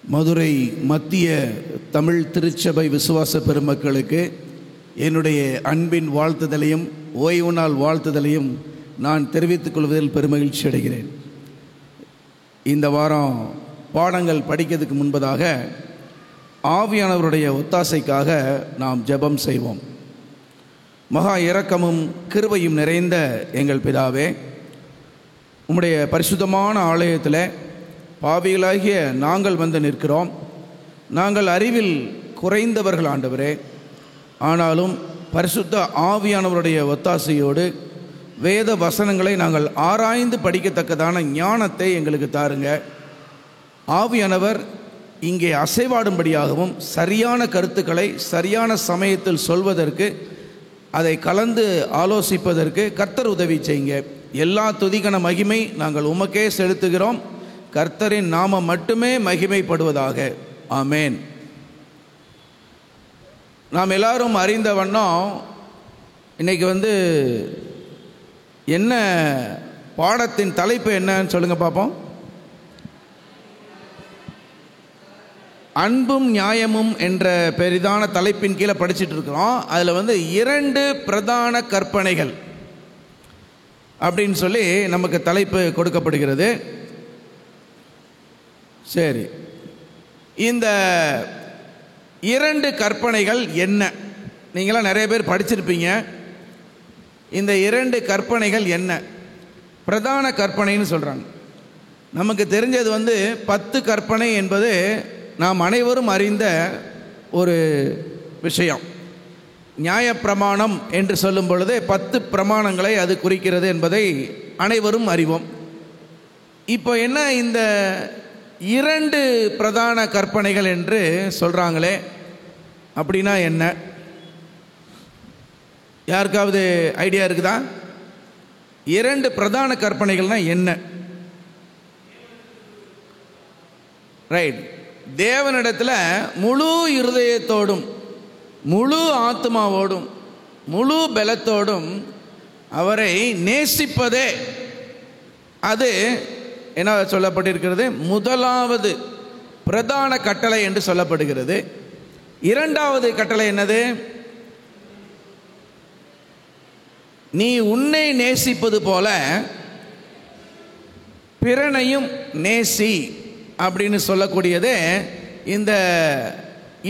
மதுரை மத்திய தமிழ் திருச்சபை விசுவாச பெருமக்களுக்கு என்னுடைய அன்பின் வாழ்த்துதலையும் ஓய்வு நாள் வாழ்த்துதலையும் நான் தெரிவித்துக் கொள்வதில் பெருமகிழ்ச்சி அடைகிறேன். இந்த வாரம் பாடங்கள் படிக்கிறதுக்கு முன்பதாக ஆவியானவருடைய ஒத்தாசைக்காக நாம் ஜெபம் செய்வோம். மகா இரக்கமும் கிருபையும் நிறைந்த எங்கள் பிதாவே, உம்முடைய பரிசுத்தமான ஆலயத்தில் பாவிகளாகிய நாங்கள் வந்து நிற்கிறோம். நாங்கள் அறிவில் குறைந்தவர்கள் ஆண்டவரே, ஆனாலும் பரிசுத்த ஆவியானவருடைய ஒத்தாசையோடு வேத வசனங்களை நாங்கள் ஆராய்ந்து படிக்கத்தக்கதான ஞானத்தை எங்களுக்கு தாருங்க. ஆவியானவர் இங்கே அசைவாடும்படியாகவும் சரியான கருத்துக்களை சரியான சமயத்தில் சொல்வதற்கு, அதை கலந்து ஆலோசிப்பதற்கு கர்த்தர் உதவி செய்யுங்க. எல்லா துதிகன மகிமை நாங்கள் உமக்கே செலுத்துகிறோம். கர்த்தரின் நாமம் மட்டுமே மகிமைப்படுவதாக. ஆமேன். நாம் எல்லாரும் அறிந்த வண்ணம் இன்னைக்கு என்ன பாடத்தின் தலைப்பு என்னன்னு சொல்லுங்க பார்ப்போம். அன்பும் நியாயமும் என்ற பெரிதான தலைப்பின் கீழே படிச்சுட்டு இருக்கிறோம். அதில் 2 பிரதான கற்பனைகள் அப்படின்னு சொல்லி நமக்கு தலைப்பு கொடுக்கப்படுகிறது. சரி, இந்த 2 கற்பனைகள் என்ன? நீங்களாம் நிறைய பேர் படிச்சிருப்பீங்க. இந்த 2 கற்பனைகள் என்ன? பிரதான கற்பனைன்னு சொல்கிறாங்க. நமக்கு தெரிஞ்சது 10 கற்பனை என்பது நாம் அனைவரும் அறிந்த ஒரு விஷயம். நியாயப்பிரமாணம் என்று சொல்லும் பொழுது 10 பிரமாணங்களை அது குறிக்கிறது என்பதை அனைவரும் அறிவோம். இப்போ என்ன இந்த 2 பிரதான கற்பனைகள் என்று சொல்கிறாங்களே, அப்படின்னா என்ன? யாருக்காவது ஐடியா இருக்குதா? 2 பிரதான கற்பனைகள்னா என்ன? ரைட். தேவனிடத்தில் முழு இருதயத்தோடும் முழு ஆத்மாவோடும் முழு பலத்தோடும் அவரை நேசிப்பதே அது என்ன சொல்லப்பட்டிருக்கிறது? முதலாவது பிரதான கட்டளை என்று சொல்லப்படுகிறது. 2வது கட்டளை என்னது? நீ உன்னை நேசிப்பது போல பிறனையும் நேசி அப்படின்னு சொல்லக்கூடியது இந்த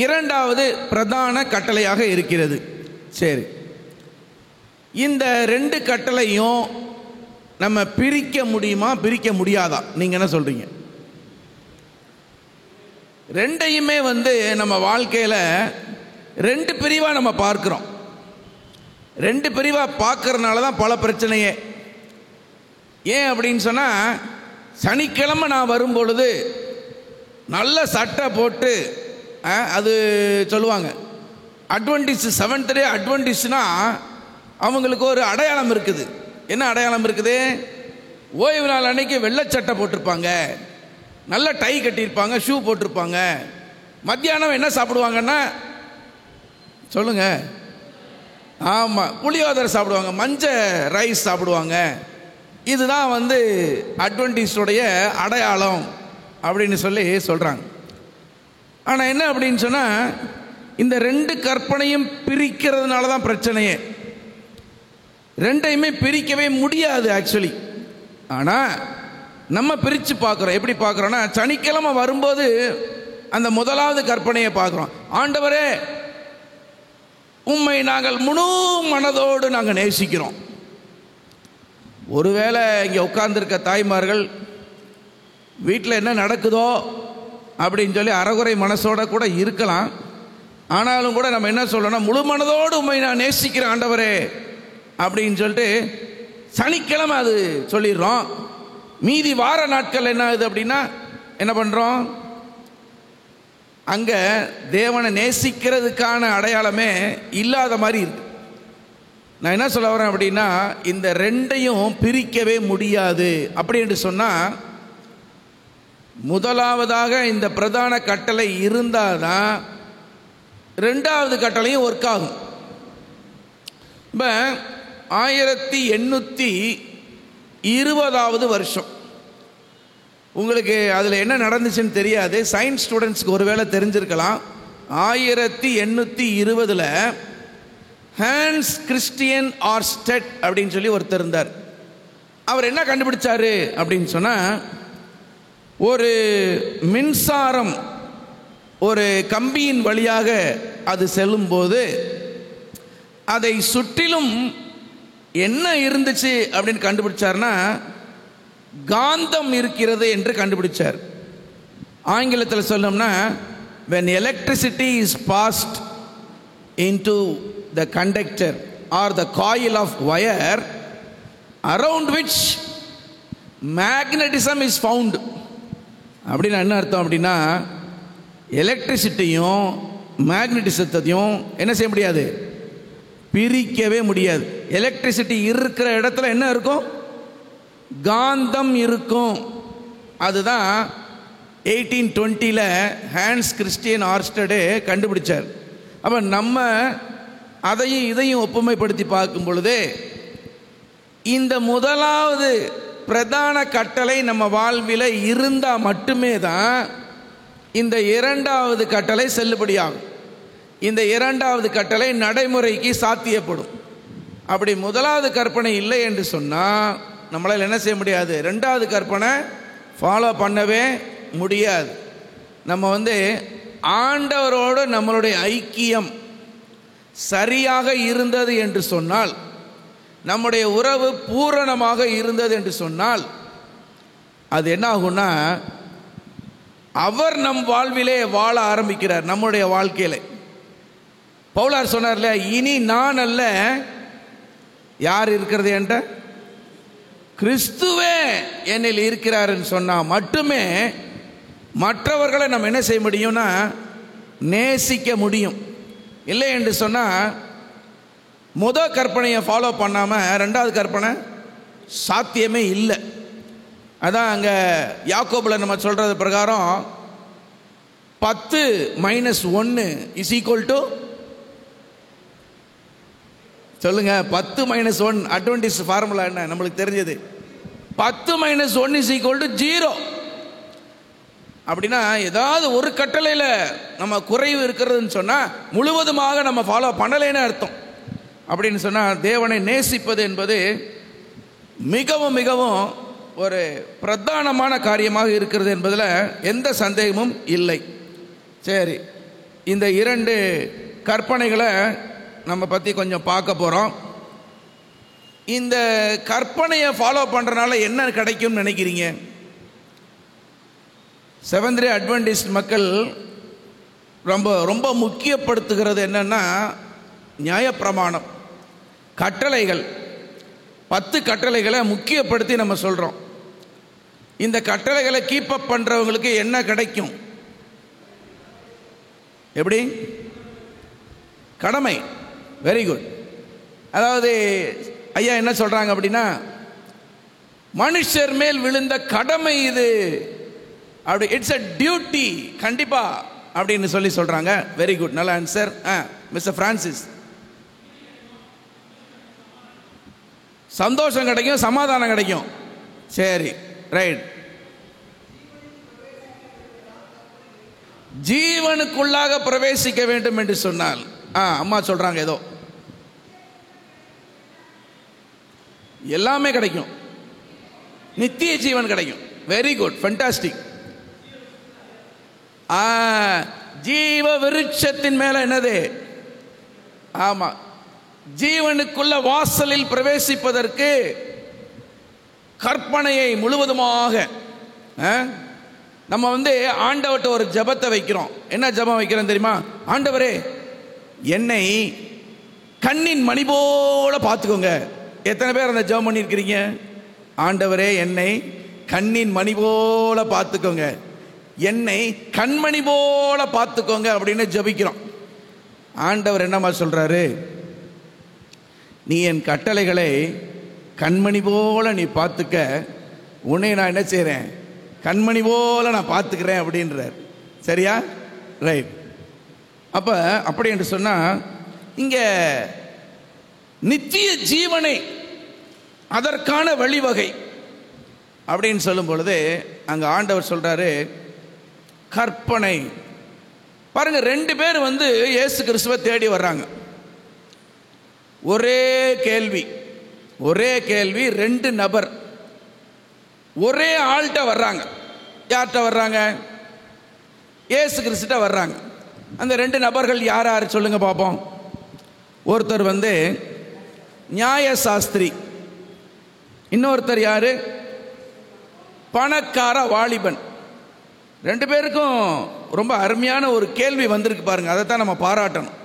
2வது பிரதான கட்டளையாக இருக்கிறது. சரி, இந்த 2 கட்டளையும் நம்ம பிரிக்க முடியுமா, பிரிக்க முடியாதா? நீங்க என்ன சொல்றீங்க? 2யுமே நம்ம வாழ்க்கையில் 2 பிரிவாக நம்ம பார்க்கிறோம். 2 பிரிவாக பார்க்கறதுனால தான் பல பிரச்சனையே. ஏன் அப்படின்னு சொன்னால், சனிக்கிழமை நான் வரும்பொழுது நல்ல சட்டை போட்டு அது சொல்லுவாங்க அட்வென்டிஸ்ட், 7th டே அட்வென்டிஸ்ட்னா அவங்களுக்கு ஒரு அடையாளம் இருக்குது. என்ன அடையாளம் இருக்குது? ஓய்வு நாள் அன்னைக்கு வெள்ளை சட்டை போட்டிருப்பாங்க, நல்ல டை கட்டியிருப்பாங்க, ஷூ போட்டிருப்பாங்க. மத்தியானம் என்ன சாப்பிடுவாங்கன்னா சொல்லுங்க? ஆமாம், புளியோதரை சாப்பிடுவாங்க, மஞ்சள் ரைஸ் சாப்பிடுவாங்க. இதுதான் அட்வென்டிஸ்டுடைய அடையாளம் அப்படின்னு சொல்லி சொல்கிறாங்க. ஆனால் என்ன அப்படின்னு சொன்னால், இந்த 2 கற்பனையும் பிரிக்கிறதுனால தான் பிரச்சனையே. 2யுமே பிரிக்கவே முடியாது ஆக்சுவலி. ஆனால் நம்ம பிரித்து பார்க்குறோம். எப்படி பார்க்குறோன்னா, சனிக்கிழமை வரும்போது அந்த முதலாவது கற்பனையை பார்க்குறோம். ஆண்டவரே, உம்மை நாங்கள் முழு மனதோடு நாங்கள் நேசிக்கிறோம். ஒருவேளை இங்கே உட்கார்ந்துருக்க தாய்மார்கள் வீட்டில் என்ன நடக்குதோ அப்படின்னு சொல்லி அறகுறை மனசோட கூட இருக்கலாம். ஆனாலும் கூட நம்ம என்ன சொல்லணும்? முழு மனதோடு உம்மை நான் நேசிக்கிறேன் ஆண்டவரே அப்படின்னு சொல்லிட்டு சனிக்கிழமை அது சொல்லிடுறோம். மீதி வார நாட்கள் என்ன ஆகுது அப்படின்னா என்ன பண்ணுறோம்? அங்கே தேவனை நேசிக்கிறதுக்கான அடையாளமே இல்லாத மாதிரி இருக்கு. நான் என்ன சொல்ல வரேன் அப்படின்னா, இந்த 2யும் பிரிக்கவே முடியாது. அப்படி என்று சொன்னால், முதலாவதாக இந்த பிரதான கட்டளை இருந்தால் தான் 2வது கட்டளையும் ஒர்க் ஆகும். இப்போ 1820வது வருஷம் உங்களுக்கு அதில் என்ன நடந்துச்சுன்னு தெரியாது. சயின்ஸ் ஸ்டூடெண்ட்ஸ்க்கு ஒருவேளை தெரிஞ்சிருக்கலாம். 1820 ஹான்ஸ் கிறிஸ்டியன் ஆர்ஸ்டெட் அப்படின்னு சொல்லி ஒருத்தர் இருந்தார். அவர் என்ன கண்டுபிடிச்சாரு அப்படின்னு சொன்னால், ஒரு மின்சாரம் ஒரு கம்பியின் வழியாக அது செல்லும்போது அதை சுற்றிலும் என்ன இருந்துச்சு அப்படின்னு கண்டுபிடிச்சார்னா, காந்தம் இருக்கிறது என்று கண்டுபிடிச்சார். ஆங்கிலத்தில் சொல்லணும்னா, when electricity is passed into the conductor or the coil of wire around which magnetism is found. அப்படின்னா என்ன அர்த்தம் அப்படின்னா, எலக்ட்ரிசிட்டியும் மேக்னட்டிசத்தையும் என்ன செய்ய முடியாது, பிரிக்கவே முடியாது. எலக்ட்ரிசிட்டி இருக்கிற இடத்துல என்ன இருக்கும், காந்தம் இருக்கும். அதுதான் 1820 ஹான்ஸ் கிறிஸ்டியன் ஆர்ஸ்டெட் கண்டுபிடிச்சார். அப்போ நம்ம அதையும் இதையும் ஒப்புமைப்படுத்தி பார்க்கும் பொழுது, இந்த முதலாவது பிரதான கட்டளை நம்ம வாழ்வில் இருந்தால் மட்டுமே தான் இந்த இரண்டாவது கட்டளை செல்லுபடியாகும். இந்த இரண்டாவது கட்டளை நடைமுறைக்கு சாத்தியப்படும். அப்படி முதலாவது கற்பனை இல்லை என்று சொன்னால் நம்மளால் என்ன செய்ய முடியாது, ரெண்டாவது கற்பனை ஃபாலோ பண்ணவே முடியாது. நம்ம ஆண்டவரோடு நம்மளுடைய ஐக்கியம் சரியாக இருந்தது என்று சொன்னால், நம்முடைய உறவு பூரணமாக இருந்தது என்று சொன்னால், அது என்ன ஆகும்னா, அவர் நம் வாழ்விலே வாழ ஆரம்பிக்கிறார். நம்முடைய வாழ்க்கையில பவுலார் சொன்னார்ல, இனி நான் அல்ல, யார் இருக்கிறது என்ற கிறிஸ்துவே என்னில் இருக்கிறார்னு சொன்னா மட்டுமே மற்றவர்களை நம்ம என்ன செய்ய முடியும்னா நேசிக்க முடியும். இல்லை என்று சொன்னால் முதல் கற்பனையை ஃபாலோ பண்ணாமல் ரெண்டாவது கற்பனை சாத்தியமே இல்லை. அதான் அங்கே யாக்கோபில் நம்ம சொல்கிறது பிரகாரம் 10 - 1 = சொல்லுங்க, 10 - 1 அட்வென்டிஸ் ஃபார்முலா என்ன நம்மளுக்கு தெரிஞ்சது. 10 - 1 = 0. அப்படின்னா ஏதாவது ஒரு கட்டளையில் நம்ம குறைவு இருக்கிறதுன்னு சொன்னால் முழுவதுமாக நம்ம ஃபாலோ பண்ணலைன்னு அர்த்தம். அப்படின்னு சொன்னால் தேவனை நேசிப்பது என்பது மிகவும் மிகவும் ஒரு பிரதானமான காரியமாக இருக்கிறது என்பதில் எந்த சந்தேகமும் இல்லை. சரி, இந்த 2 கற்பனைகளை நம்ம பற்றி கொஞ்சம் பார்க்க போகிறோம். இந்த கற்பனையை ஃபாலோ பண்ணுறதுனால என்ன கிடைக்கும்னு நினைக்கிறீங்க? செவன்த் டே அட்வென்டிஸ்ட் மக்கள் ரொம்ப ரொம்ப முக்கியப்படுத்துகிறது என்னென்னா நியாயப்பிரமாணம், கட்டளைகள். 10 கட்டளைகளை முக்கியப்படுத்தி நம்ம சொல்கிறோம். இந்த கட்டளைகளை கீப் அப் பண்ணுறவங்களுக்கு என்ன கிடைக்கும்? எப்படி? கடமை. Very good. அதாவது ஐயா என்ன சொல்கிறாங்க அப்படின்னா, மனுஷர் மேல் விழுந்த கடமை இது, அப்படி இட்ஸ் அ டியூட்டி, கண்டிப்பா அப்படின்னு சொல்லி சொல்றாங்க. வெரி குட், நல்ல ஆன்சர். மிஸ்டர் பிரான்சிஸ், சந்தோஷம் கிடைக்கும், சமாதானம் கிடைக்கும். சரி, ரைட். ஜீவனுக்குள்ளாக பிரவேசிக்க வேண்டும் என்று சொன்னால் அம்மா சொல்றாங்க ஏதோ எல்லாமே கிடைக்கும், நித்திய ஜீவன் கிடைக்கும். Very good, fantastic. ஜீவ விருட்சத்தின் மேல என்னது? ஆமா, ஜீவனுக்குள்ள வாசலில் பிரவேசிப்பதற்கு கற்பனையை முழுவதுமாக நம்ம ஆண்டவர்கிட்ட ஒரு ஜெபத்தை வைக்கிறோம். என்ன ஜெபம் வைக்கிறோம் தெரியுமா? ஆண்டவரே, என்னை கண்ணின் மணி போல பார்த்துக்கோங்க. எத்தனை பேர் அந்த ஜெபம் பண்ணியிருக்கிறீங்க? ஆண்டவரே, என்னை கண்ணின் மணி போல பார்த்துக்கோங்க, என்னை கண்மணி போல பார்த்துக்கோங்க அப்படின்னு ஜெபிக்கிறோம். ஆண்டவர் என்னமா சொல்றாரு? நீ என் கட்டளைகளை கண்மணி போல நீ பார்த்துக்க, உன்னை நான் என்ன செய்கிறேன்? கண்மணி போல நான் பார்த்துக்கிறேன் அப்படின்றார். சரியா? ரைட். அப்போ அப்படி என்று சொன்னால் இங்கே நித்திய ஜீவனை, அதற்கான வழிவகை, அப்படின்னு சொல்லும் பொழுது அங்கே ஆண்டவர் சொல்கிறாரு கற்பனை. பாருங்க, 2 பேர் இயேசு கிறிஸ்துவை தேடி வர்றாங்க. ஒரே கேள்வி 2 நபர் ஒரே ஆள்கிட்ட வர்றாங்க. யார்கிட்ட வர்றாங்க? இயேசு கிறிஸ்துட்ட வர்றாங்க. அந்த 2 நபர்கள் யார் யார் சொல்லுங்க பார்ப்போம். ஒருத்தர் நியாய சாஸ்திரி, இன்னொருத்தர் யாரு? பணக்கார வாலிபன். 2 பேருக்கும் ரொம்ப அருமையான ஒரு கேள்வி வந்திருக்கு பாருங்க. அதை தான் நம்ம பாராட்டணும்.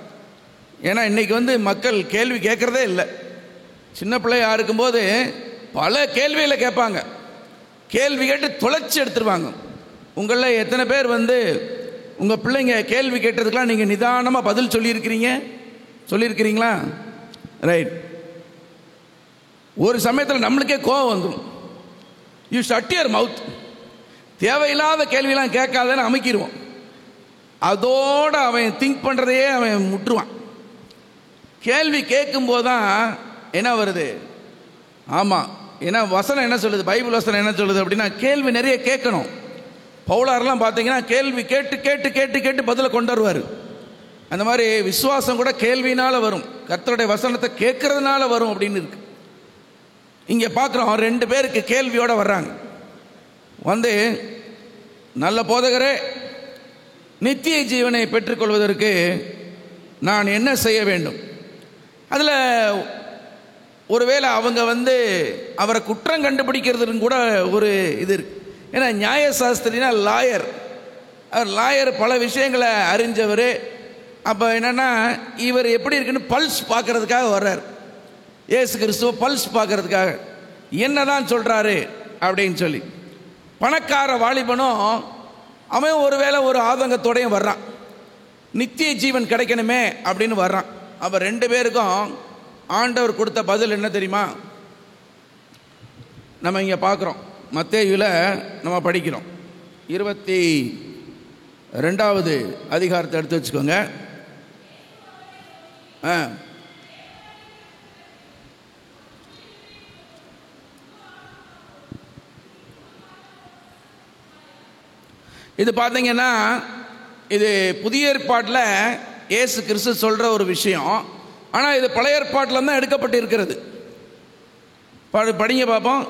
ஏன்னா இன்னைக்கு மக்கள் கேள்வி கேட்கறதே இல்லை. சின்ன பிள்ளையா இருக்கும்போது பல கேள்விகளை கேட்பாங்க. கேள்வி கேட்டு தொலைச்சி எடுத்துருவாங்க. உங்களில் எத்தனை பேர் உங்கள் பிள்ளைங்க கேள்வி கேட்டதுக்கெல்லாம் நீங்கள் நிதானமாக பதில் சொல்லியிருக்கிறீங்களா? ரைட். ஒரு சமயத்தில் நம்மளுக்கே கோவம் வந்துடும். You shut your mouth. தேவையில்லாத கேள்வியெல்லாம் கேட்காதன்னு அமைக்கிடுவோம். அதோட அவன் திங்க் பண்ணுறதையே அவன் முட்டுருவான். கேள்வி கேட்கும்போது தான் என்ன வருது? ஆமாம், ஏன்னா வசனம் என்ன சொல்லுது? பைபிள் வசனம் என்ன சொல்லுது அப்படின்னா கேள்வி நிறைய கேட்கணும். பவுலாரெல்லாம் பார்த்தீங்கன்னா கேள்வி கேட்டு கேட்டு கேட்டு கேட்டு பதிலை கொண்டு வருவார். அந்த மாதிரி விசுவாசம் கூட கேள்வினால் வரும், கர்த்தருடைய வசனத்தை கேட்கறதுனால வரும் அப்படின்னு இருக்கு. இங்கே பார்க்குறோம் 2 பேருக்கு கேள்வியோடு வர்றாங்க. நல்ல போதகரே, நித்திய ஜீவனை பெற்றுக்கொள்வதற்கு நான் என்ன செய்ய வேண்டும்? அதில் ஒருவேளை அவங்க அவரை குற்றம் கண்டுபிடிக்கிறதுன்னு கூட ஒரு இது இருக்கு. ஏன்னா நியாயசாஸ்திரினா லாயர். அவர் லாயர், பல விஷயங்களை அறிஞ்சவர். அப்போ என்னென்னா இவர் எப்படி இருக்குன்னு பல்ஸ் பார்க்கறதுக்காக வர்றார். இயேசு கிறிஸ்துவ பல்ஸ் பார்க்கறதுக்காக என்னதான் சொல்கிறாரு அப்படின்னு சொல்லி. பணக்கார வாலிபனும் அவன் ஒருவேளை ஒரு ஆதங்கத்தோடையும் வர்றான். நித்திய ஜீவன் கிடைக்கணுமே அப்படின்னு வர்றான். அப்போ 2 பேருக்கும் ஆண்டவர் கொடுத்த பதில் என்ன தெரியுமா? நம்ம இங்கே பார்க்குறோம், மத்தேயுவில் நம்ம படிக்கிறோம். 22வது அதிகாரத்தை எடுத்து வச்சுக்கோங்க. இது பார்த்தீங்கன்னா இது புதிய ஏற்பாட்டில் இயேசு கிறிஸ்து சொல்கிற ஒரு விஷயம். ஆனால் இது பழைய ஏற்பாட்டில் தான் எடுக்கப்பட்டு இருக்கிறது. படிங்க பார்ப்போம்.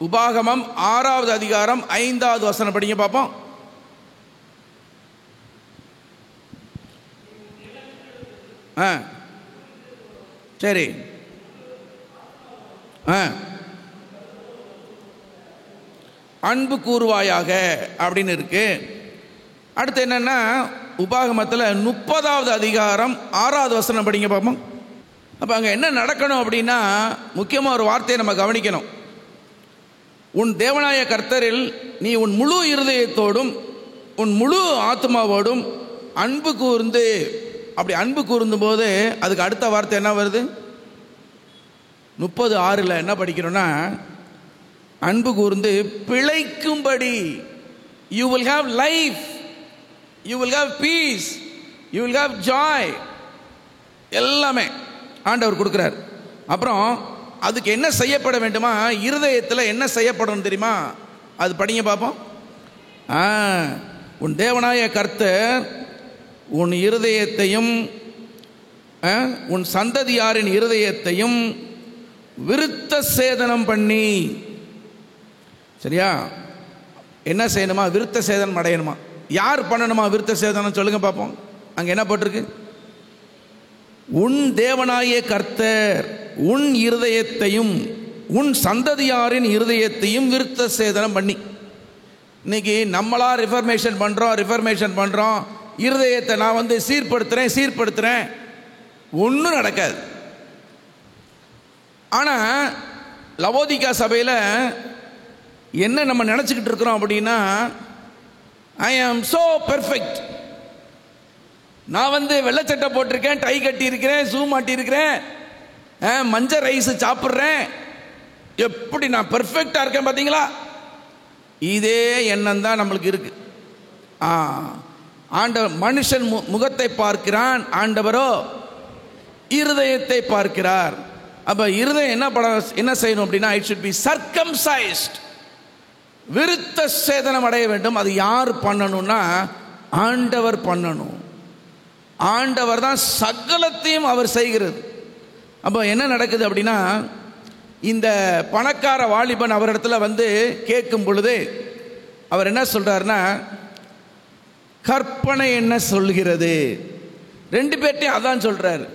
உபாகமம் 6வது அதிகாரம் 5வது வசனம் படிங்க பார்ப்போம். சரி. அன்பு கூறுவாயாக அப்படின்னு இருக்கு. அடுத்து என்னன்னா உபாகமத்தில் 30வது அதிகாரம் 6வது வசனம் படிங்க பார்ப்போம். அப்போ அங்கே என்ன நடக்கணும் அப்படின்னா முக்கியமாக ஒரு வார்த்தையை நம்ம கவனிக்கணும். உன் தேவனாய கர்த்தரில் நீ உன் முழு இருதயத்தோடும் உன் முழு ஆத்மாவோடும் அன்பு கூர்ந்து. அப்படி அன்பு கூர்ந்தும் போது அதுக்கு அடுத்த வார்த்தை என்ன வருது? 30:6 என்ன படிக்கிறோன்னா அன்பு கூர்ந்து பிழைக்கும்படி. You will have life, you will have peace, you will have joy. எல்லாமே ஆண்டவர் கொடுக்குறார். அப்புறம் அதுக்கு என்ன செய்யப்பட வேண்டுமா? இருதயத்தில் என்ன செய்யப்படணும் தெரியுமா? அது படிங்க பார்ப்போம். உன் தேவனாய கர்த்தர் உன் இருதயத்தையும் உன் சந்ததியாரின் இருதயத்தையும் விருத்த சேதனம் பண்ணி. சரியா? என்ன செய்யணுமா? விருத்த சேதனம் அடையணுமா? யார் பண்ணணுமா விருத்த சேதனம்? சொல்லுங்க பார்ப்போம். அங்கே என்ன போட்டிருக்கு? உன் தேவனாய கர்த்தர் உன் இருதயத்தையும் உன் சந்ததியாரின் இருதயத்தையும் விருத்த சேதனம் பண்ணி. இன்னைக்கு நம்மளா ரிஃபர்மேஷன் பண்ணுறோம். இருதயத்தை நான் சீர்படுத்துகிறேன், ஒன்றும் நடக்காது. ஆனால் லவோதிகா சபையில் என்ன நம்ம நினச்சிக்கிட்டு இருக்கிறோம் அப்படின்னா, ஐ ஆம் சோ பெர்ஃபெக்ட். நான் வெள்ளச்சட்டை போட்டிருக்கேன், டை கட்டி இருக்கிறேன், ஷூ மாட்டியிருக்கிறேன், மஞ்சள் ரைஸ் சாப்பிட்றேன், எப்படி நான் பெர்ஃபெக்டாக இருக்கேன் பார்த்தீங்களா? இதே எண்ணம் தான் நம்மளுக்கு இருக்கு. ஆண்டவர் மனுஷன் முகத்தை பார்க்கிறான், ஆண்டவரோ இருதயத்தை பார்க்கிறார். அப்போ இருதயம் என்ன செய்யணும் அப்படின்னா, இட் ஷுட் பி சர்க்கம்சைஸ்ட். விருத்த சேதனம் அடைய வேண்டும். அது யார் பண்ணணும்னா ஆண்டவர் பண்ணணும். ஆண்டவர் தான் சகலத்தையும் அவர் செய்கிறது. அப்போ என்ன நடக்குது அப்படின்னா, இந்த பணக்கார வாலிபன் அவரிடத்துல வந்து கேட்கும் பொழுது அவர் என்ன சொல்றாருன்னா, கற்பனை என்ன சொல்கிறது? ரெண்டு பேர்ட்டையும் அதான் சொல்றாரு.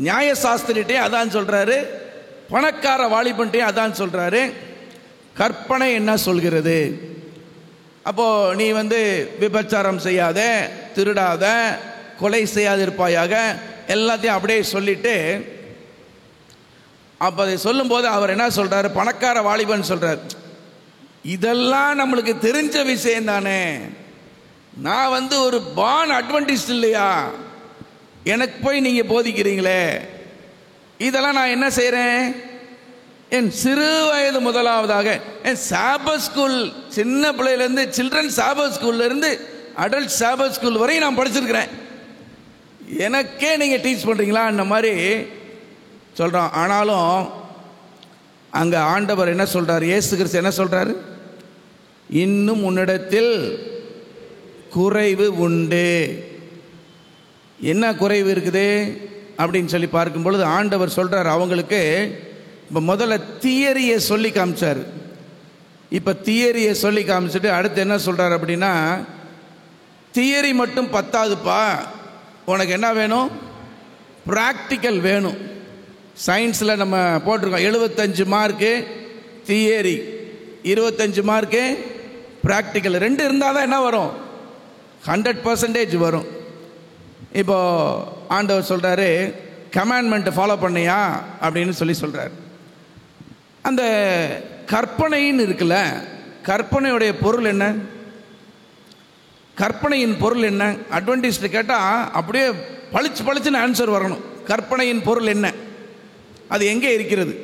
நியாயசாஸ்திரிட்டையும் அதான் சொல்றாரு, பணக்கார வாலிபன்ட்டையும் அதான் சொல்றாரு. கற்பனை என்ன சொல்கிறது? அப்போ நீ வந்து விபச்சாரம் செய்யாத, திருடாத, கொலை செய்யாதிருப்பாயாக, எல்லாத்தையும் அப்படியே சொல்லிட்டு, அப்போ அதை சொல்லும்போது அவர் என்ன சொல்றாரு, பணக்கார வாலிபன் சொல்றார், இதெல்லாம் நம்மளுக்கு தெரிஞ்ச விஷயம் தானே, நான் வந்து ஒரு பார்ன் அட்வென்டிஸ்ட் இல்லையா, எனக்கு போய் நீங்க போதிக்கிறீங்களே, இதெல்லாம் நான் என்ன செய்யறேன், என் சிறு வயது முதலாவதாக என் சாபத் ஸ்கூல், சின்ன பிள்ளையிலேருந்து சில்ட்ரன் சாபத் ஸ்கூல்ல இருந்து அடல்ட் சாபத் ஸ்கூல் வரையும் நான் படிச்சிருக்கிறேன், எனக்கே நீங்கள் டீச் பண்ணுறீங்களா அந்த மாதிரி சொல்கிறோம். ஆனாலும் அங்கே ஆண்டவர் என்ன சொல்கிறார், இயேசு கிறிஸ்து என்ன சொல்கிறாரு, இன்னும் உன்னிடத்தில் குறைவு உண்டு. என்ன குறைவு இருக்குது அப்படின்னு சொல்லி பார்க்கும் பொழுது ஆண்டவர் சொல்கிறார் அவங்களுக்கு. இப்போ முதல்ல தியரியை சொல்லி காமிச்சார். இப்போ தியரியை சொல்லி காமிச்சிட்டு அடுத்து என்ன சொல்கிறார் அப்படின்னா, தியரி மட்டும் பத்தாதுப்பா, உனக்கு என்ன வேணும், ப்ராக்டிக்கல் வேணும். சயின்ஸில் நம்ம போட்டிருக்கோம் 75 மார்க்கு தியரி, 25 மார்க்கு ப்ராக்டிக்கல். ரெண்டு இருந்தால் தான் என்ன வரும், 100% வரும். இப்போ ஆண்டவர் சொல்கிறாரு, கமாண்ட்மெண்ட்டை ஃபாலோ பண்ணியா அப்படின்னு சொல்லி சொல்கிறார். அந்த கற்பனைன்னு இருக்குல்ல, கற்பனையுடைய பொருள் என்ன, கற்பனையின் பொருள் என்ன? அட்வென்டிஸ்ட் கேட்டால் அப்படியே பளிச்சு பளிச்சுன்னு ஆன்சர் வரணும். கற்பனையின் பொருள் என்ன, அது எங்கே இருக்கிறது,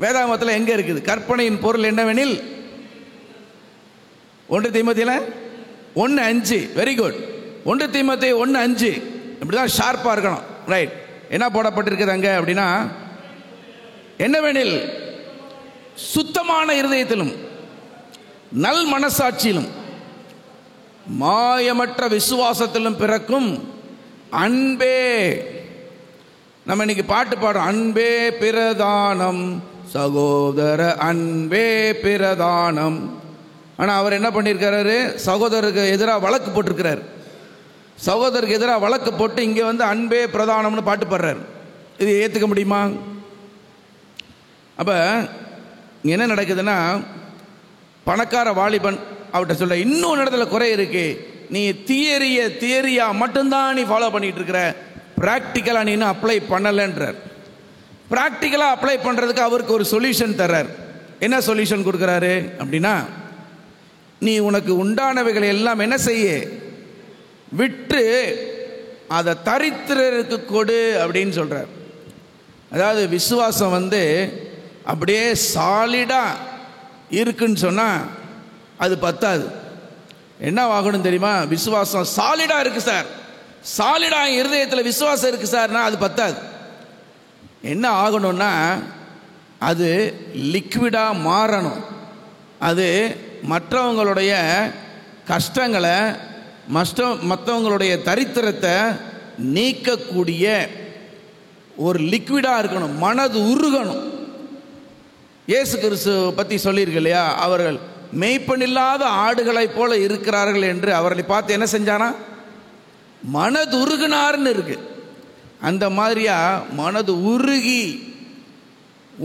வேதாகமத்தில் எங்கே இருக்குது? கற்பனையின் பொருள் என்னவெனில் 1 தீமோத்தேயுல 1:5. Very good. 1 தீமோத்தேயு 1:5 இப்படி தான் ஷார்ப்பாக இருக்கணும். ரைட். என்ன போடப்பட்டிருக்குது அங்கே அப்படின்னா, என்னவெனில் சுத்தமான இருதயத்திலும் நல் மனசாட்சியிலும் மாயமற்ற விசுவாசத்திலும் பிறக்கும் அன்பே. நம்ம இன்னைக்கு பாட்டு பாடுறோம், அன்பே பிரதானம் சகோதர அன்பே பிரதானம். ஆனால் அவர் என்ன பண்ணியிருக்கிறாரு, சகோதரருக்கு எதிராக வழக்கு போட்டிருக்கிறார். சகோதரருக்கு எதிராக வழக்கு போட்டு இங்கே வந்து அன்பே பிரதானம்னு பாட்டு பாடுறார். இது ஏற்றுக்க முடியுமா? அப்போ என்ன நடக்குதுன்னா, பணக்கார வாலிபன் அவர்கிட்ட சொல்ல, இன்னொரு இடத்துல குறை இருக்கு, நீ தியரியா மட்டும்தான் நீ ஃபாலோ பண்ணிட்டு இருக்கிற, ப்ராக்டிக்கலாக நீ இன்னும் அப்ளை பண்ணலைன்றார். ப்ராக்டிக்கலாக அப்ளை பண்ணுறதுக்கு அவருக்கு ஒரு சொல்யூஷன் தர்றார். என்ன சொல்யூஷன் கொடுக்குறாரு அப்படின்னா, நீ உனக்கு உண்டானவைகளை எல்லாம் என்ன செய்ய, விற்று அதை தரித்திரருக்கு கொடு அப்படின்னு சொல்கிறார். அதாவது விசுவாசம் வந்து அப்படியே சாலிடாக இருக்குன்னு சொன்னால் அது பத்தாது. என்ன ஆகணும் தெரியுமா, விசுவாசம் சாலிடாக இருக்குது சார், சாலிடாக இருதயத்தில் விசுவாசம் இருக்குது சார்னா அது பத்தாது. என்ன ஆகணும்னா அது லிக்விடாக மாறணும். அது மற்றவங்களுடைய கஷ்டங்களை, மற்றவங்களுடைய தரித்திரத்தை நீக்கக்கூடிய ஒரு லிக்விடாக இருக்கணும். மனது உருகணும். இயேசு கிறிஸ்து பற்றி சொல்லியிருக்கு இல்லையா, அவர்கள் மேய்ப்பனில்லாத ஆடுகளைப் போல இருக்கிறார்கள் என்று அவர்களை பார்த்து என்ன செஞ்சானா, மனது உருகினார்னு இருக்கு. அந்த மாதிரியா மனது உருகி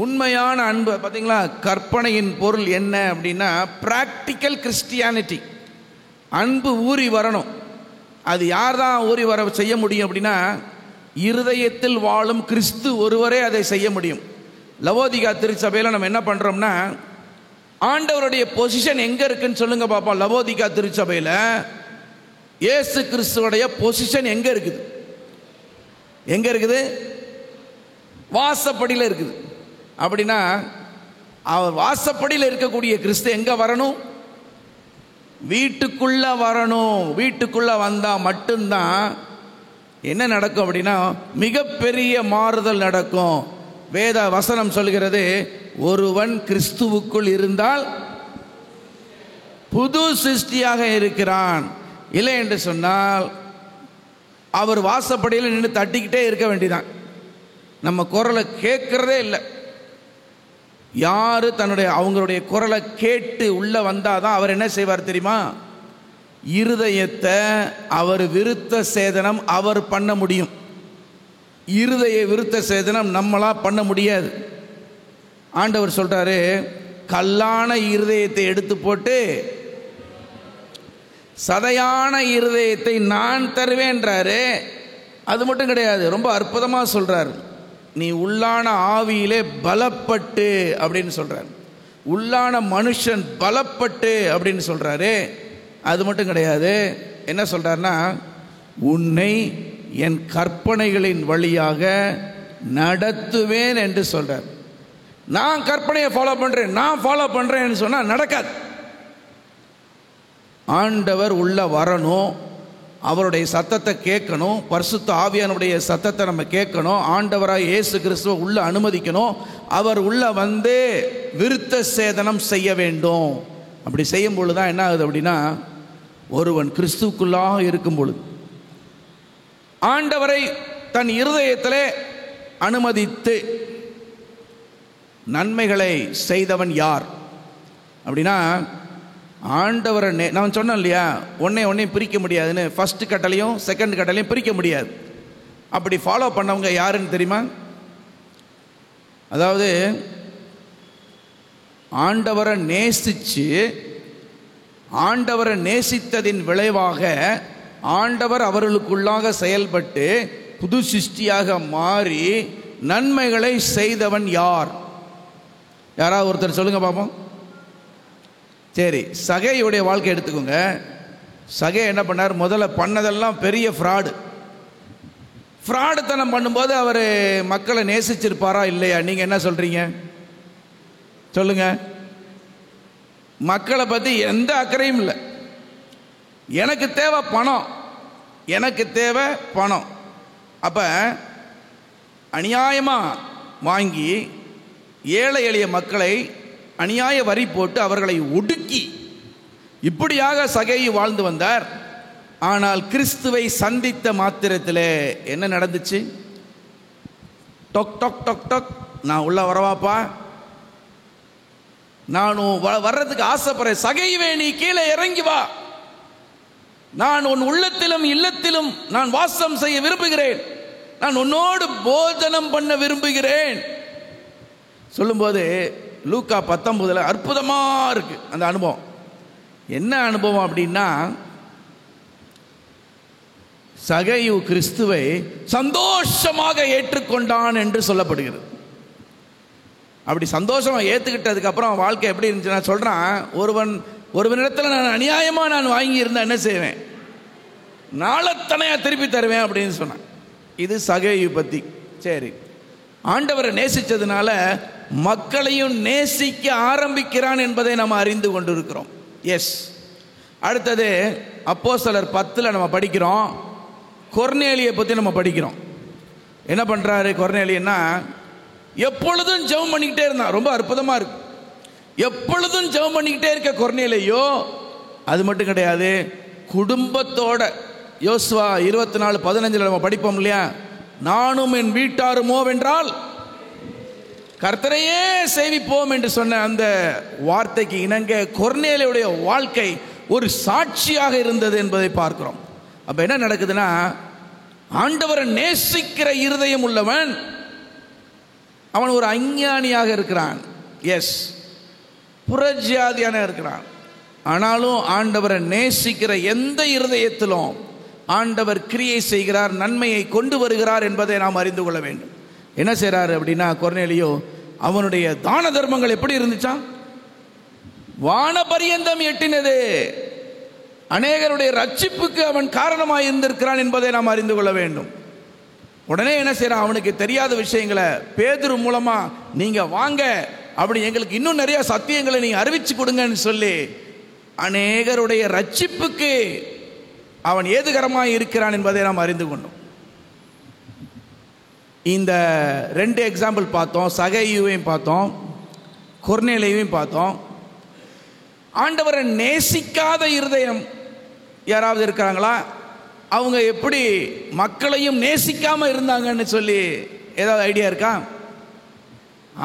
உண்மையான அன்பு. பார்த்தீங்களா, கற்பனையின் பொருள் என்ன அப்படின்னா பிராக்டிக்கல் கிறிஸ்டியானிட்டி. அன்பு ஊறி வரணும். அது யார் தான் ஊறி வர செய்ய முடியும் அப்படின்னா, இருதயத்தில் வாழும் கிறிஸ்து ஒருவரே அதை செய்ய முடியும். லவோதிகா திருச்சபையில் நம்ம என்ன பண்ணுறோம்னா, ஆண்டவருடைய பொசிஷன் எங்கே இருக்குன்னு சொல்லுங்க பாப்பா. லவோதிகா திருச்சபையில் இயேசு கிறிஸ்துவோடைய பொசிஷன் எங்கே இருக்குது? எங்கே இருக்குது? வாசப்படியில் இருக்குது. அப்படின்னா அவர் வாசப்படியில் இருக்கக்கூடிய கிறிஸ்து எங்கே வரணும்? வீட்டுக்குள்ளே வரணும். வீட்டுக்குள்ளே வந்தால் மட்டும்தான் என்ன நடக்கும் அப்படின்னா மிகப்பெரிய மாறுதல் நடக்கும். வேத வசனம் சொல்கிறது, ஒருவன் கிறிஸ்துவுக்குள் இருந்தால் புது சிருஷ்டியாக இருக்கிறான். இல்லை என்று சொன்னால் அவர் வாசப்படியில் நின்று தட்டிக்கிட்டே இருக்க வேண்டியதான். நம்ம குரலை கேட்கறதே இல்லை. யாரு அவங்களுடைய குரலை கேட்டு உள்ள வந்தாதான் அவர் என்ன செய்வார் தெரியுமா? இருதயத்தை அவர் விருத்த சேதனம் அவர் பண்ண முடியும். இருதய விருத்த சேதனம் நம்மளா பண்ண முடியாது. ஆண்டவர் சொல்றாரு, கல்லான இருதயத்தை எடுத்து போட்டு சதையான இருதயத்தை நான் தருவேன்றாரு. அது மட்டும் கிடையாது, ரொம்ப அற்புதமா சொல்றாரு. நீ உள்ளான ஆவியிலே பலப்பட்டு அப்படின்னு சொல்றாரு. உள்ளான மனுஷன் பலப்பட்டு அப்படின்னு சொல்றாரு. அது மட்டும் கிடையாது, என்ன சொல்றாருன்னா, உன்னை என் கற்பனைகளின் வழியாக நடத்துவேன் என்று சொல்றார். நான் கற்பனையை ஃபாலோ பண்றேன், நான் ஃபாலோ பண்றேன்னு சொன்னா நடக்காது. ஆண்டவர் உள்ள வரணும், அவருடைய சத்தத்தை கேட்கணும், பரிசுத்த ஆவியானுடைய சத்தத்தை நம்ம கேட்கணும், ஆண்டவராய் இயேசு கிறிஸ்துவை உள்ள அனுமதிக்கணும், அவர் உள்ள வந்து விருத்த சேதனம் செய்ய வேண்டும். அப்படி செய்யும் பொழுது தான் என்ன ஆகுது அப்படின்னா, ஒருவன் கிறிஸ்துவுக்குள்ளாக இருக்கும் பொழுது ஆண்டவரை தன் இருதயத்திலே அனுமதித்து நன்மைகளை செய்தவன் யார் அப்படின்னா, ஆண்டவரை நான் சொன்னேன் இல்லையா, ஒன்னையும் பிரிக்க முடியாதுன்னு. ஃபர்ஸ்ட் கட்டளையும் செகண்ட் கட்டளையும் பிரிக்க முடியாது. அப்படி ஃபாலோ பண்ணவங்க யாருன்னு தெரியுமா? அதாவது ஆண்டவரை நேசிச்சு, ஆண்டவரை நேசித்ததின் விளைவாக ஆண்டவர் அவர்களுக்குள்ளாக செயல்பட்டு புது சிருஷ்டியாக மாறி நன்மைகளை செய்தவன் யார்? யாராவது ஒருத்தர் சொல்லுங்க பாப்போம். சரி, சகையுடைய வாழ்க்கை எடுத்துக்கோங்க. சகை என்ன பண்ணார்? முதல்ல பண்ணதெல்லாம் பெரிய ஃப்ராடுத்தனம் பண்ணும்போது அவர் மக்களை நேசிச்சிருப்பாரா இல்லையா? நீங்க என்ன சொல்றீங்க சொல்லுங்க. மக்களை பத்தி எந்த அக்கறையும் இல்லை. எனக்கு தேவை பணம், எனக்கு தேவை பணம். அப்ப அநியாயமா வாங்கி ஏழை எளிய மக்களை அநியாய வரி போட்டு அவர்களை ஒடுக்கி இப்படியாக சகேயு வாழ்ந்து வந்தார். ஆனால் கிறிஸ்துவை சந்தித்த மாத்திரத்தில் என்ன நடந்துச்சு? டொக் டொக் டொக் டொக், நான் உள்ள வரவாப்பா, நானும் வர்றதுக்கு ஆசைப்படுறேன். சகையுவே, நீ கீழே இறங்கி வா, நான் உன் உள்ளத்திலும் இல்லத்திலும் நான் வாசம் செய்ய விரும்புகிறேன், நான் உன்னோடு போஜனம் பண்ண விரும்புகிறேன் சொல்லும்போது லூக்கா 19 அற்புதமா இருக்கு அந்த அனுபவம். என்ன அனுபவம் அப்படின்னா, சகையு கிறிஸ்துவை சந்தோஷமாக ஏற்றுக்கொண்டான் என்று சொல்லப்படுகிறது. அப்படி சந்தோஷமா ஏத்துக்கிட்டதுக்கு அப்புறம் வாழ்க்கை எப்படி இருந்துச்சு? நான் சொல்றான், ஒருவனிடத்துல நான் அநியாயமா நான் வாங்கி இருந்தா என்ன செய்வேன்? நாளத்தனையா திருப்பி தருவேன் அப்படின்னு சொன்னான். இது சகையு பத்தி. சரி, ஆண்டவரை நேசிச்சதுனால மக்களையும் நேசிக்க ஆரம்பிக்கிறான் என்பதை நம்ம அறிந்து கொண்டிருக்கிறோம். எஸ். அடுத்தது அப்போஸ்தலர் 10 நம்ம படிக்கிறோம். கொர்நேலியை பத்தி நம்ம படிக்கிறோம். என்ன பண்றாரு கொர்நேலியன்னா? எப்பொழுதும் ஜெபம் பண்ணிக்கிட்டே இருந்தான். ரொம்ப அற்புதமா இருக்கு. எப்பொழுதும் ஜெபம் பண்ணிக்கிட்டே இருக்க கொர்நேலியோ, அது மட்டும் கிடையாது, குடும்பத்தோட யோசுவா 24:15 நம்ம படிப்போம் இல்லையா, நானும் என் வீட்டாருமோ வென்றால் கர்த்தரையே சேவிப்போம் என்று சொன்ன அந்த வார்த்தைக்கு இணங்க கொர்நேலியுடைய வாழ்க்கை ஒரு சாட்சியாக இருந்தது என்பதை பார்க்கிறோம். அப்ப என்ன நடக்குதுன்னா, ஆண்டவரை நேசிக்கிற இருதயம் உள்ளவன் அவன் ஒரு அஞ்ஞானியாக இருக்கிறான். எஸ், புறஜாதியான இருக்கிறான். ஆனாலும் ஆண்டவரை நேசிக்கிற எந்த இருதயத்திலும் ஆண்டவர் கிரியை செய்கிறார், நன்மையை கொண்டு வருகிறார் என்பதை நாம் அறிந்து கொள்ள வேண்டும். என்ன செய்றாரு அப்படின்னா, கொர்நேலியோ அவனுடைய தான தர்மங்கள் எப்படி இருந்துச்சா? வான பரியந்தம் எட்டினது. அநேகருடைய ரட்சிப்புக்கு அவன் காரணமாக இருந்திருக்கிறான் என்பதை நாம் அறிந்து கொள்ள வேண்டும். உடனே என்ன செய்யறான்? அவனுக்கு தெரியாத விஷயங்களை பேதுரு மூலமா நீங்க வாங்க, அப்படி எங்களுக்கு இன்னும் நிறைய சத்தியங்களை நீங்க அறிவிச்சு கொடுங்கன்னு சொல்லி அநேகருடைய ரட்சிப்புக்கு அவன் ஏதுகரமாக இருக்கிறான் என்பதை நாம் அறிந்து கொண்டோம். இந்த 2 எக்ஸாம்பிள் பார்த்தோம். சகையுவையும் பார்த்தோம், கொர்நேலியையும் பார்த்தோம். ஆண்டவரை நேசிக்காத இருதயம் யாராவது இருக்கிறாங்களா? அவங்க எப்படி மக்களையும் நேசிக்காம இருந்தாங்கன்னு சொல்லி ஏதாவது ஐடியா இருக்கா?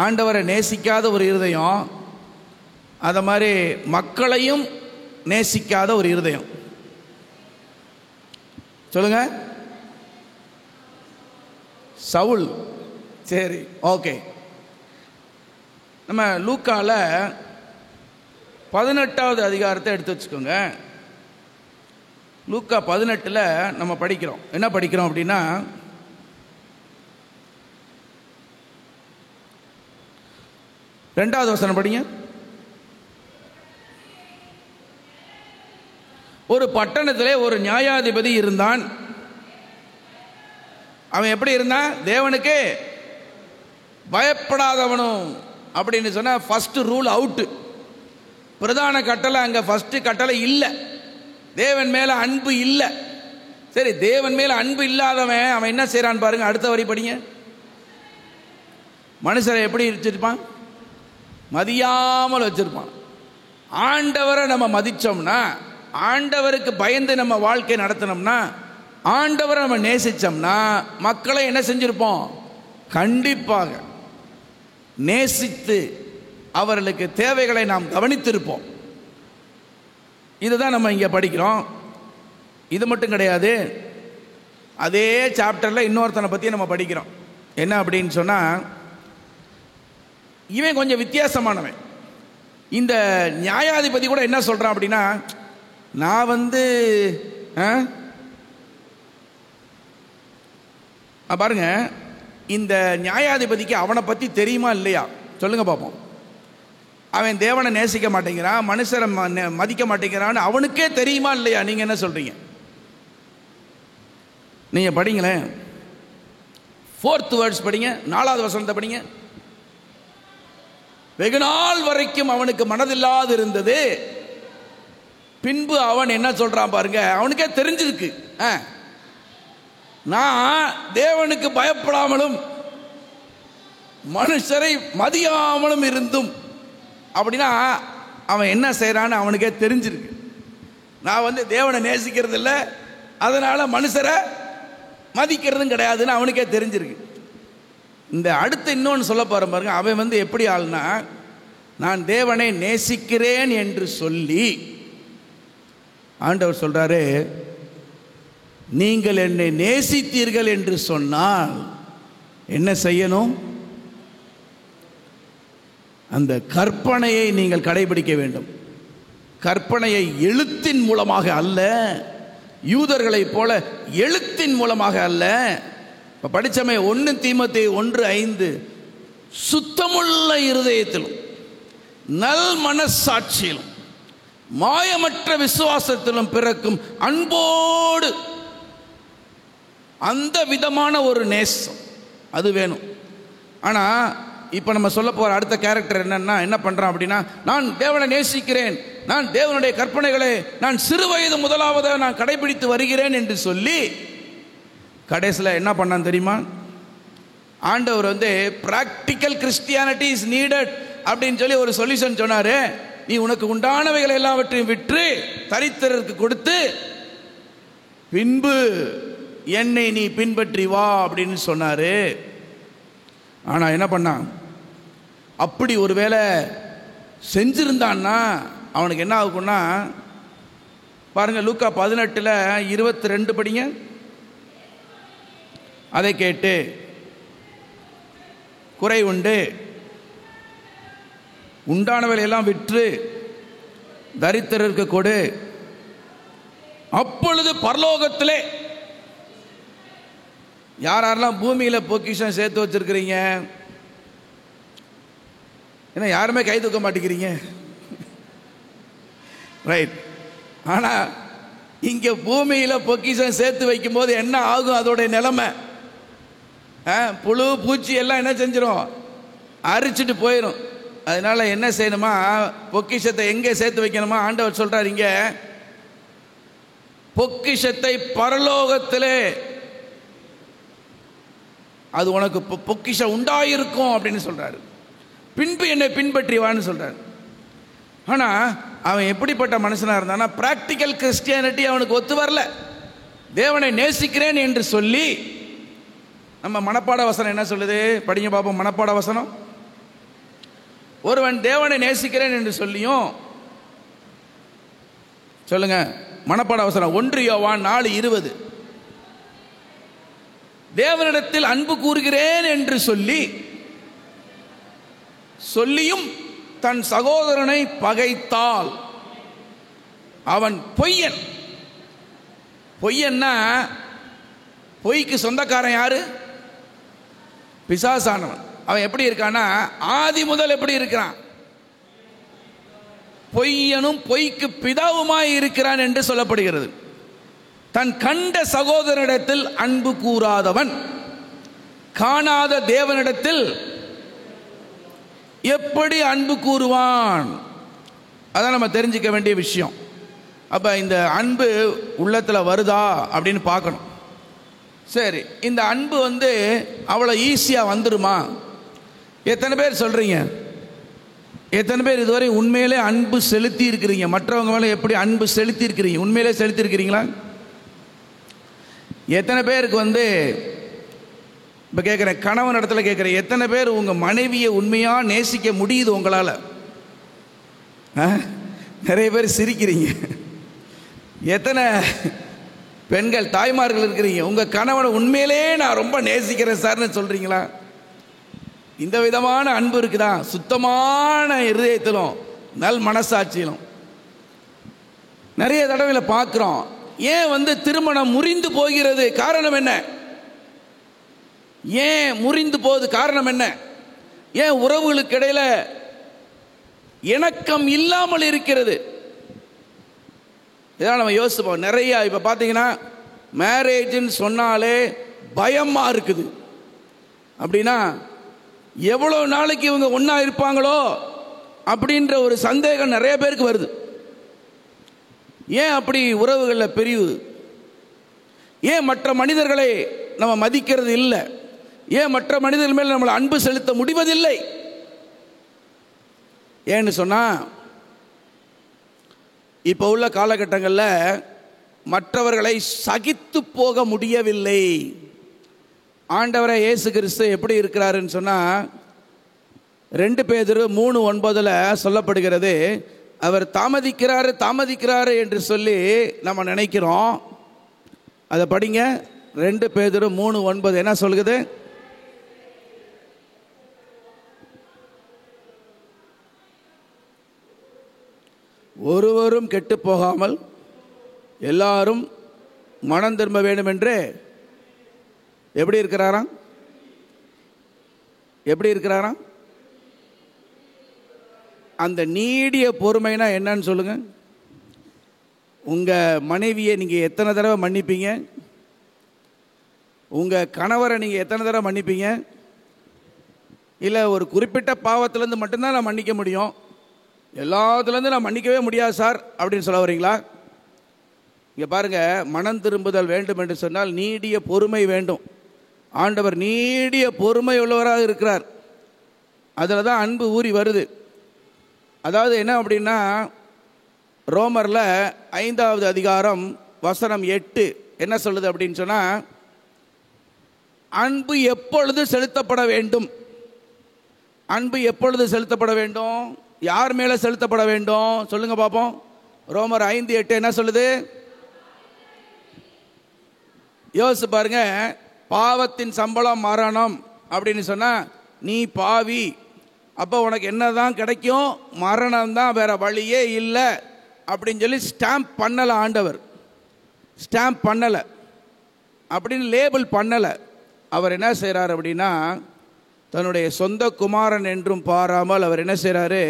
ஆண்டவரை நேசிக்காத ஒரு இருதயம், அத மாதிரி மக்களையும் நேசிக்காத ஒரு இருதயம். சொல்லுங்க. சவுல். சரி, ஓகே. நம்ம லூக்கால 18வது அதிகாரத்தை எடுத்து வச்சுக்கோங்க. லூக்கா 18ல் நம்ம படிக்கிறோம். என்ன படிக்கிறோம் அப்படின்னா, ரெண்டாவது வசனம் படிங்க. ஒரு பட்டணத்திலே ஒரு நியாயாதிபதி இருந்தான். அவன் எப்படி இருந்தான்? தேவனுக்கு பயப்படாதவனும் அப்படின்னு சொன்னா ஃபர்ஸ்ட் ரூல் அவுட். பிரதான கட்டளை அங்க ஃபர்ஸ்ட் கட்டளை இல்லை. தேவன் மேல அன்பு இல்லை. சரி, தேவன் மேல அன்பு இல்லாதவன் அவன் என்ன செய்யறான் பாருங்க. அடுத்த வரி படிங்க. மனுஷரை எப்படி வச்சிருப்பான்? மதியாமல் வச்சிருப்பான். ஆண்டவரை நம்ம மதிச்சோம்னா, ஆண்டவருக்கு பயந்து நம்ம வாழ்க்கை நடத்தினோம்னா, ஆண்டவரை நம்ம நேசிச்சோம்னா, மக்களை என்ன செஞ்சிருப்போம்? கண்டிப்பாக நேசித்து அவர்களுக்கு தேவைகளை நாம் கவனித்திருப்போம். இதுதான் நம்ம இங்க படிக்கிறோம். இது மட்டும் கிடையாது, அதே சாப்டர்ல இன்னொருத்தனை பத்தி நம்ம படிக்கிறோம். என்ன அப்படின்னு சொன்னா, இவன் கொஞ்சம் வித்தியாசமானவன். இந்த நியாயாதிபதி கூட என்ன சொல்றான் அப்படின்னா, நான் பாருங்க, இந்த நியாயாதிபதிக்கு அவனை பத்தி தெரியுமா இல்லையா? சொல்லுங்க பார்ப்போம். அவன் தேவனை நேசிக்க மாட்டேங்கிறான், மனுஷரை மதிக்க மாட்டேங்கிறான்னு அவனுக்கே தெரியுமா இல்லையா? நீங்க என்ன சொல்றீங்க? நீங்க படிங்களேன். 4th வேர்ட்ஸ் படிங்க. 4வது வசனத்தை படிங்க. வெகு நாள் வரைக்கும் அவனுக்கு மனதில்லாது இருந்தது. பின்பு அவன் என்ன சொல்றான் பாருங்க. அவனுக்கே தெரிஞ்சிருக்கு, நான் தேவனுக்கு பயப்படாமலும் மனுஷரை மதியாமலும் இருந்தும் அப்படின்னா அவன் என்ன செய்யறான்னு அவனுக்கே தெரிஞ்சிருக்கு. நான் தேவனை நேசிக்கிறது இல்லை, அதனால மனுஷரை மதிக்கிறதும் கிடையாதுன்னு அவனுக்கே தெரிஞ்சிருக்கு. இந்த அடுத்து இன்னொன்று சொல்ல போற பாருங்க. அவன் எப்படி ஆள்னா, நான் தேவனை நேசிக்கிறேன் என்று சொல்லி ஆண்டவர் சொல்றாரு, நீங்கள் என்னை நேசித்தீர்கள் என்று சொன்னால் என்ன செய்யணும்? அந்த கற்பனையை நீங்கள் கடைபிடிக்க வேண்டும். கற்பனையை எழுத்தின் மூலமாக அல்ல, யூதர்களை போல எழுத்தின் மூலமாக அல்ல. இப்ப படிச்சமே 1 தீமோத்தேயு 1:5, சுத்தமுள்ள இருதயத்திலும் நல் மனசாட்சியிலும் மாயமற்ற விசுவாசத்திலும் பிறக்கும் அன்போடு, அந்த விதமான ஒரு நேசம் அது வேணும். ஆனா இப்ப நம்ம சொல்ல போற அடுத்த கேரக்டர் என்னன்னா, என்ன பண்றான் அப்படின்னா, நான் தேவனை நேசிக்கிறேன், நான் தேவனுடைய கற்பனைகளை நான் சிறு வயது முதலாவது நான் கடைபிடித்து வருகிறேன் என்று சொல்லி கடைசியில் என்ன பண்ணான் தெரியுமா? ஆண்டவர் பிராக்டிக்கல் கிறிஸ்டியானிட்டி இஸ் நீடட் அப்படின்னு சொல்லி ஒரு சொல்யூஷன் சொன்னாரு. நீ உனக்கு உண்டானவைகளை எல்லாவற்றையும் விற்று தரித்திரருக்கு கொடுத்து பின்பு என்னை நீ பின்பற்றி வா அப்படின்னு சொன்னாரு. ஆனா என்ன பண்ணான்? அப்படி ஒருவேளை செஞ்சிருந்தான்னா அவனுக்கு என்ன ஆகும்னா பாருங்க, லூக்கா 18:22 படிங்க. அதை கேட்டு குறை உண்டு, உண்டானவளை எல்லாம் விற்று தரித்திரருக்கு கொடு, அப்பொழுது பரலோகத்திலே யாரெல்லாம் பூமியில பொக்கிஷம் சேர்த்து வச்சிருக்கிறீங்க, ஏன்னா யாருமே கை தூக்க மாட்டேங்கிறீங்க, ரைட்? ஆனா இங்க பூமியில பொக்கிஷம் சேர்த்து வைக்கும் போது என்ன ஆகும்? அதோட நிலைமை புழு பூச்சி எல்லாம் என்ன செஞ்சிடும்? அரிச்சிட்டு போயிடும். அதனால என்ன செய்யணுமா? பொக்கிஷத்தை எங்கே சேர்த்து வைக்கணுமா? ஆண்டவர் சொல்றாரு இங்க, பொக்கிஷத்தை பரலோகத்திலே, அது உனக்கு பொக்கிஷம் உண்டாயிருக்கும் அப்படின்னு சொல்றாரு. பின்பு என்னை பின்பற்றி வான்னு சொல்றாரு. ஆனா அவன் எப்படிப்பட்ட மனுஷனாக இருந்தானா, பிராக்டிக்கல் கிறிஸ்டியானிட்டி அவனுக்கு ஒத்து வரல. தேவனை நேசிக்கிறேன் என்று சொல்லி, நம்ம மனப்பாட வசனம் என்ன சொல்லுது, படிங்க பார்ப்போம். மனப்பாட வசனம், ஒருவன் தேவனை நேசிக்கிறேன் என்று சொல்லியும், சொல்லுங்க மனப்பாட வசனம், 1 யோவான் 4:20, தேவனிடத்தில் அன்பு கூறுகிறேன் என்று சொல்லியும் தன் சகோதரனை பகைத்தால் அவன் பொய்யன். பொய்யன்னா பொய்க்கு சொந்தக்காரன் யாரு? பிசாசானவன். அவன் எப்படி இருக்கான்னா, ஆதி முதல் எப்படி இருக்கிறான்? பொய்யனும் பொய்க்கு பிதாவுமாய் இருக்கிறான் என்று சொல்லப்படுகிறது. தன் கண்ட சகோதரனிடத்தில் அன்பு கூறாதவன் காணாத தேவனிடத்தில் எப்படி அன்பு கூறுவான்? அதான் நம்ம தெரிஞ்சுக்க வேண்டிய விஷயம். அப்ப இந்த அன்பு உள்ளத்தில் வருதா அப்படின்னு பார்க்கணும். சரி, இந்த அன்பு அவ்வளோ ஈஸியாக வந்துடுமா? எத்தனை பேர் சொல்றீங்க? எத்தனை பேர் இதுவரை உண்மையிலே அன்பு செலுத்தி இருக்கிறீங்க? மற்றவங்க மேலே எப்படி அன்பு செலுத்தி இருக்கிறீங்க? உண்மையிலே செலுத்தி இருக்கிறீங்களா? எத்தனை பேருக்கு இப்போ கேட்குறேன், கணவன் இடத்துல கேட்குறேன், எத்தனை பேர் உங்கள் மனைவியை உண்மையாக நேசிக்க முடியுது உங்களால்? நிறைய பேர் சிரிக்கிறீங்க. எத்தனை பெண்கள் தாய்மார்கள் இருக்கிறீங்க, உங்கள் கணவனை உண்மையிலே நான் ரொம்ப நேசிக்கிறேன் சார்னு சொல்கிறீங்களா? இந்த விதமான அன்பு இருக்குதா? சுத்தமான இருதயத்திலும் நல் மனசாட்சியிலும் நிறைய தடவையில் பார்க்குறோம். ஏன் திருமணம் முறிந்து போகிறது? காரணம் என்ன? ஏன் முறிந்து போகுது? காரணம் என்ன? ஏன் உறவுகளுக்கு இடையில இணக்கம் இல்லாமல் இருக்கிறது? இதான் நம்ம யோசிப்போம். நிறைய இப்போ பார்த்தீங்கன்னா மேரேஜ்ன்னு சொன்னாலே பயமா இருக்குது. அப்படின்னா எவ்வளோ நாளைக்கு இவங்க ஒன்றா இருப்பாங்களோ அப்படின்ற ஒரு சந்தேகம் நிறைய பேருக்கு வருது. ஏன் அப்படி உறவுகளில் பிரிவு? ஏன் மற்ற மனிதர்களை நம்ம மதிக்கிறது இல்லை? ஏன் மற்ற மனிதர்கள் மேல் நம்மளை அன்பு செலுத்த முடிவதில்லை? ஏன்னு சொன்னா, இப்போ உள்ள காலகட்டங்களில் மற்றவர்களை சகித்து போக முடியவில்லை. ஆண்டவரை இயேசு கிறிஸ்து எப்படி இருக்கிறாருன்னு சொன்னா, 2 பேதுரு 3:9 சொல்லப்படுகிறது, அவர் தாமதிக்கிறாரு என்று சொல்லி நம்ம நினைக்கிறோம். அதை படிங்க. 2 பேதுரு 3:9 என்ன சொல்லுது? ஒருவரும் கெட்டு போகாமல் எல்லாரும் மனம் திரும்ப வேண்டும் என்று எப்படி இருக்கிறாராம்? எப்படி இருக்கிறாராம்? அந்த நீடிய பொறுமைனா என்னன்னு சொல்லுங்க. உங்க மனைவியை நீங்க எத்தனை தடவை மன்னிப்பீங்க? உங்க கணவரை நீங்க எத்தனை தடவை மன்னிப்பீங்க? இல்லை ஒரு குறிப்பிட்ட பாவத்திலேருந்து மட்டும்தான் நான் மன்னிக்க முடியும், எல்லாத்துலேருந்து நான் மன்னிக்கவே முடியாது சார் அப்படின்னு சொல்ல வரீங்களா? இங்கே பாருங்க, மனம் திரும்புதல் வேண்டும் என்று சொன்னால் நீடிய பொறுமை வேண்டும். ஆண்டவர் நீடிய பொறுமை உள்ளவராக இருக்கிறார். அதில் தான் அன்பு ஊறி வருது. அதாவது என்ன அப்படின்னா, ரோமரில் 5வது அதிகாரம் வசனம் 8 என்ன சொல்லுது அப்படின்னு சொன்னால், அன்பு எப்பொழுது செலுத்தப்பட வேண்டும்? அன்பு எப்பொழுது செலுத்தப்பட வேண்டும்? யார் மேலே செலுத்தப்பட வேண்டும்? சொல்லுங்க பார்ப்போம். ரோமர் 5:8 என்ன சொல்லுது? யோசிச்சு பாருங்க. பாவத்தின் சம்பளம் மரணம் அப்படின்னு சொன்னா, நீ பாவி, அப்போ உனக்கு என்னதான் கிடைக்கும்? மரணம் தான், வேற வழியே இல்லை அப்படின்னு சொல்லி ஸ்டாம்ப் பண்ணலை ஆண்டவர். ஸ்டாம்ப் பண்ணலை அப்படின்னு லேபிள் பண்ணலை. அவர் என்ன செய்கிறார் அப்படின்னா, தன்னுடைய சொந்த குமாரன் என்றும் பாராமல் அவர் என்ன செய்கிறாரு?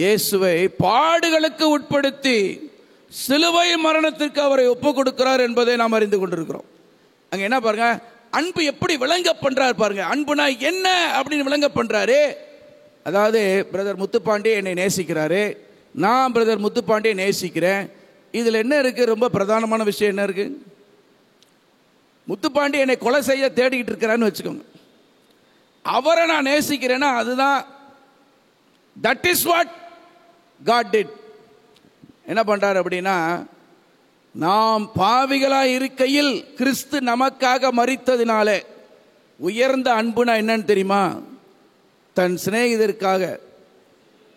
இயேசுவை பாடுகளுக்கு உட்படுத்தி சிலுவை மரணத்திற்கு அவரை ஒப்பு கொடுக்கிறார் என்பதை நாம் அறிந்து கொண்டிருக்கிறோம். அங்க என்ன பாருங்க, அன்பு எப்படி விளங்க பண்றாரு பாருங்க. அன்புனா என்ன அப்படின்னு விளங்க பண்றாரு. அதாவது பிரதர் முத்துப்பாண்டி என்னை நேசிக்கிறாரு, நான் பிரதர் முத்துப்பாண்டியை நேசிக்கிறேன். இதுல என்ன இருக்கு? ரொம்ப பிரதானமான விஷயம் என்ன இருக்கு? முத்துப்பாண்டி என்னை கொலை செய்ய தேடிக்கிட்டு இருக்கிறான்னு வச்சுக்கோங்க. அவரை நான் நேசிக்கிறேன்னா அதுதான், that is what God did. என்ன பண்றார் அப்படின்னா, நாம் பாவிகளாய் இருக்கையில் கிறிஸ்து நமக்காக மரித்ததினாலே உயர்ந்த அன்புனா என்னன்னு தெரியுமா? தன் சிநேகிதருக்காக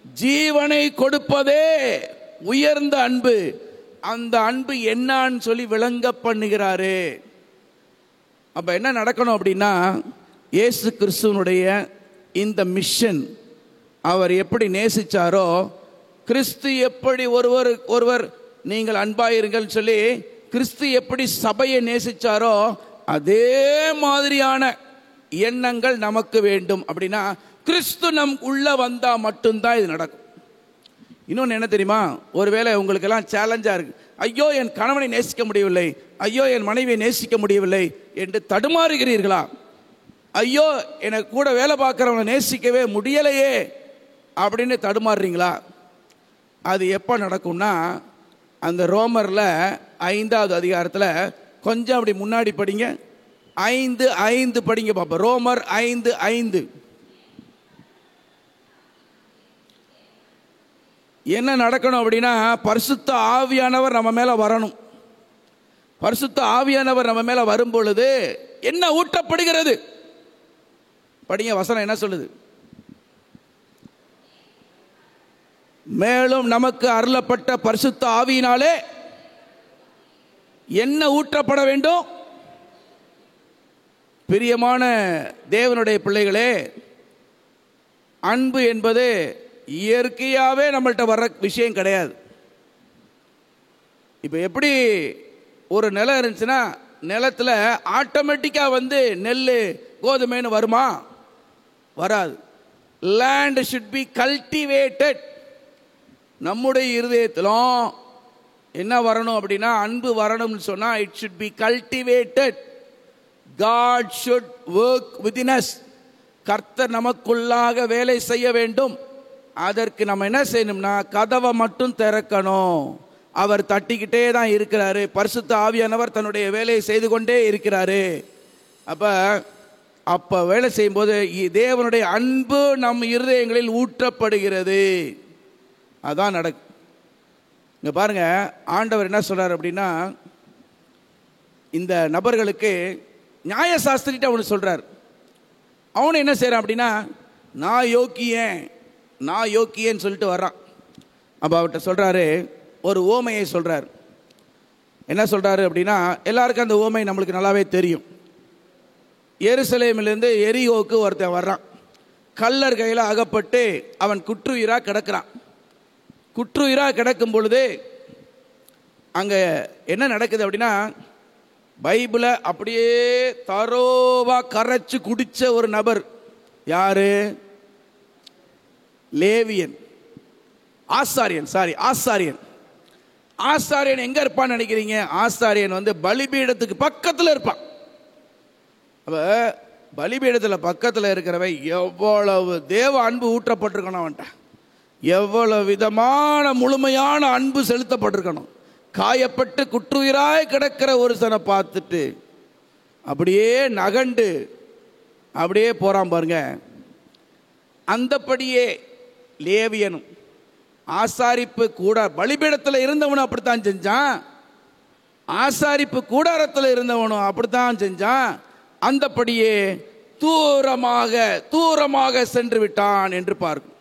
ஜீவனை கொடுப்பதே உயர்ந்த அன்பு. அந்த அன்பு என்னான்னு சொல்லி விளங்க பண்ணுகிறாரு. அப்ப என்ன நடக்கணும் அப்படின்னா, இயேசு கிறிஸ்துவனுடைய இந்த மிஷன், அவர் எப்படி நேசிச்சாரோ, கிறிஸ்து எப்படி ஒருவர் நீங்கள் அன்பாயிருங்கள் சொல்லி கிறிஸ்து எப்படி சபையை நேசிச்சாரோ அதே மாதிரியான எண்ணங்கள் நமக்கு வேண்டும். அப்படின்னா கிறிஸ்து நம் உள்ள வந்தா மட்டும்தான் இது நடக்கும். இன்னொன்று என்ன தெரியுமா? ஒருவேளை உங்களுக்கு எல்லாம் சேலஞ்சா இருக்கு, ஐயோ என் கணவனை நேசிக்க முடியவில்லை, ஐயோ என் மனைவியை நேசிக்க முடியவில்லை என்று தடுமாறுகிறீர்களா? ஐயோ எனக்கு கூட வேலை பார்க்குறவனை நேசிக்கவே முடியலையே அப்படின்னு தடுமாறுறீங்களா? அது எப்போ நடக்கும்னா, அந்த ரோமரில் 5வது அதிகாரத்தில் கொஞ்சம் அப்படி முன்னாடி படிங்க, 5:5 படிங்க பாப்போம். ரோமர் 5:5. என்ன நடக்கணும் அப்படின்னா, பரிசுத்த ஆவியானவர் நம்ம மேல வரணும். பரிசுத்த ஆவியானவர் நம்ம மேல வரும் பொழுது என்ன ஊட்டப்படுகிறது? படிங்க, வசனம் என்ன சொல்லுது? மேலும் நமக்கு அருளப்பட்ட பரிசுத்த ஆவியினாலே என்ன ஊற்றப்பட வேண்டும்? பிரியமான தேவனுடைய பிள்ளைகளே, அன்பு என்பது இயற்கையாகவே நம்மள்கிட்ட வர்ற விஷயம் கிடையாது. இப்போ எப்படி ஒரு நிலம் இருந்துச்சுன்னா நிலத்தில் ஆட்டோமேட்டிக்காக வந்து நெல் கோதுமைன்னு வருமா? வராது. Land should be cultivated. நம்முடைய இருதயத்திலும் என்ன வரணும் அப்படின்னா, அன்பு வரணும்னு சொன்னால் it should be cultivated. God should work within us. கர்த்தர் நமக்குள்ளாக வேலை செய்ய வேண்டும். அதற்கு நம்ம என்ன செய்யணும்னா, கதவை மட்டும் திறக்கணும். அவர் தட்டிக்கிட்டே தான் இருக்கிறாரு. பரிசுத்த ஆவியானவர் தன்னுடைய வேலையை செய்து கொண்டே இருக்கிறாரு. அப்ப வேலை செய்யும்போது தேவனுடைய அன்பு நம் இருதயங்களில் ஊற்றப்படுகிறது. அதான் நடக்கும். இங்க பாருங்க, ஆண்டவர் என்ன சொல்றாரு அப்படின்னா, இந்த நபர்களுக்கு நியாயசாஸ்திரிட்ட அவனு சொல்றார். அவனு என்ன செய்யறான் அப்படின்னா, நான் யோக்கியன்னு சொல்லிட்டு வர்றான். அப்போ அவர்கிட்ட சொல்றாரு, ஒரு ஓமையை சொல்றார். என்ன சொல்றாரு அப்படின்னா, எல்லாருக்கும் அந்த ஓமை நம்மளுக்கு நல்லாவே தெரியும். எருசலேமிலிருந்து எரிகோவுக்கு ஒருத்தன் வர்றான். கள்ளர் கையில் அகப்பட்டு அவன் குற்றுயிராக கிடக்கிறான். குற்றுயிராக கிடக்கும் பொழுது அங்கே என்ன நடக்குது அப்படின்னா, பைபிளை அப்படியே தரோவா கரைச்சு குடிச்ச ஒரு நபர். யாரு? லேவியன். ஆசாரியன். ஆசாரியன் எங்க இருப்பான்னு நினைக்கிறீங்க? ஆசாரியன் வந்து பலிபீடத்துக்கு பக்கத்தில் இருப்பான். அப்ப பலிபீடத்தில் பக்கத்தில் இருக்கிறவன் எவ்வளவு தேவ அன்பு ஊற்றப்பட்டிருக்கணும், அவன்கிட்ட எவ்வளவு விதமான முழுமையான அன்பு செலுத்தப்பட்டிருக்கணும். காயப்பட்டு குற்றுயிராய் கிடக்கிற ஒரு சனை பார்த்துட்டு அப்படியே நகண்டு அப்படியே போறான் பாருங்க. அந்தபடியே லேவியனும் ஆசாரிப்பு பலிபீடத்தில் இருந்தவனும் அப்படித்தான் செஞ்சான். ஆசாரிப்பு கூடாரத்தில் இருந்தவனும் அப்படித்தான் செஞ்சான். அந்தபடியே தூரமாக சென்று விட்டான் என்று பார்க்கும்.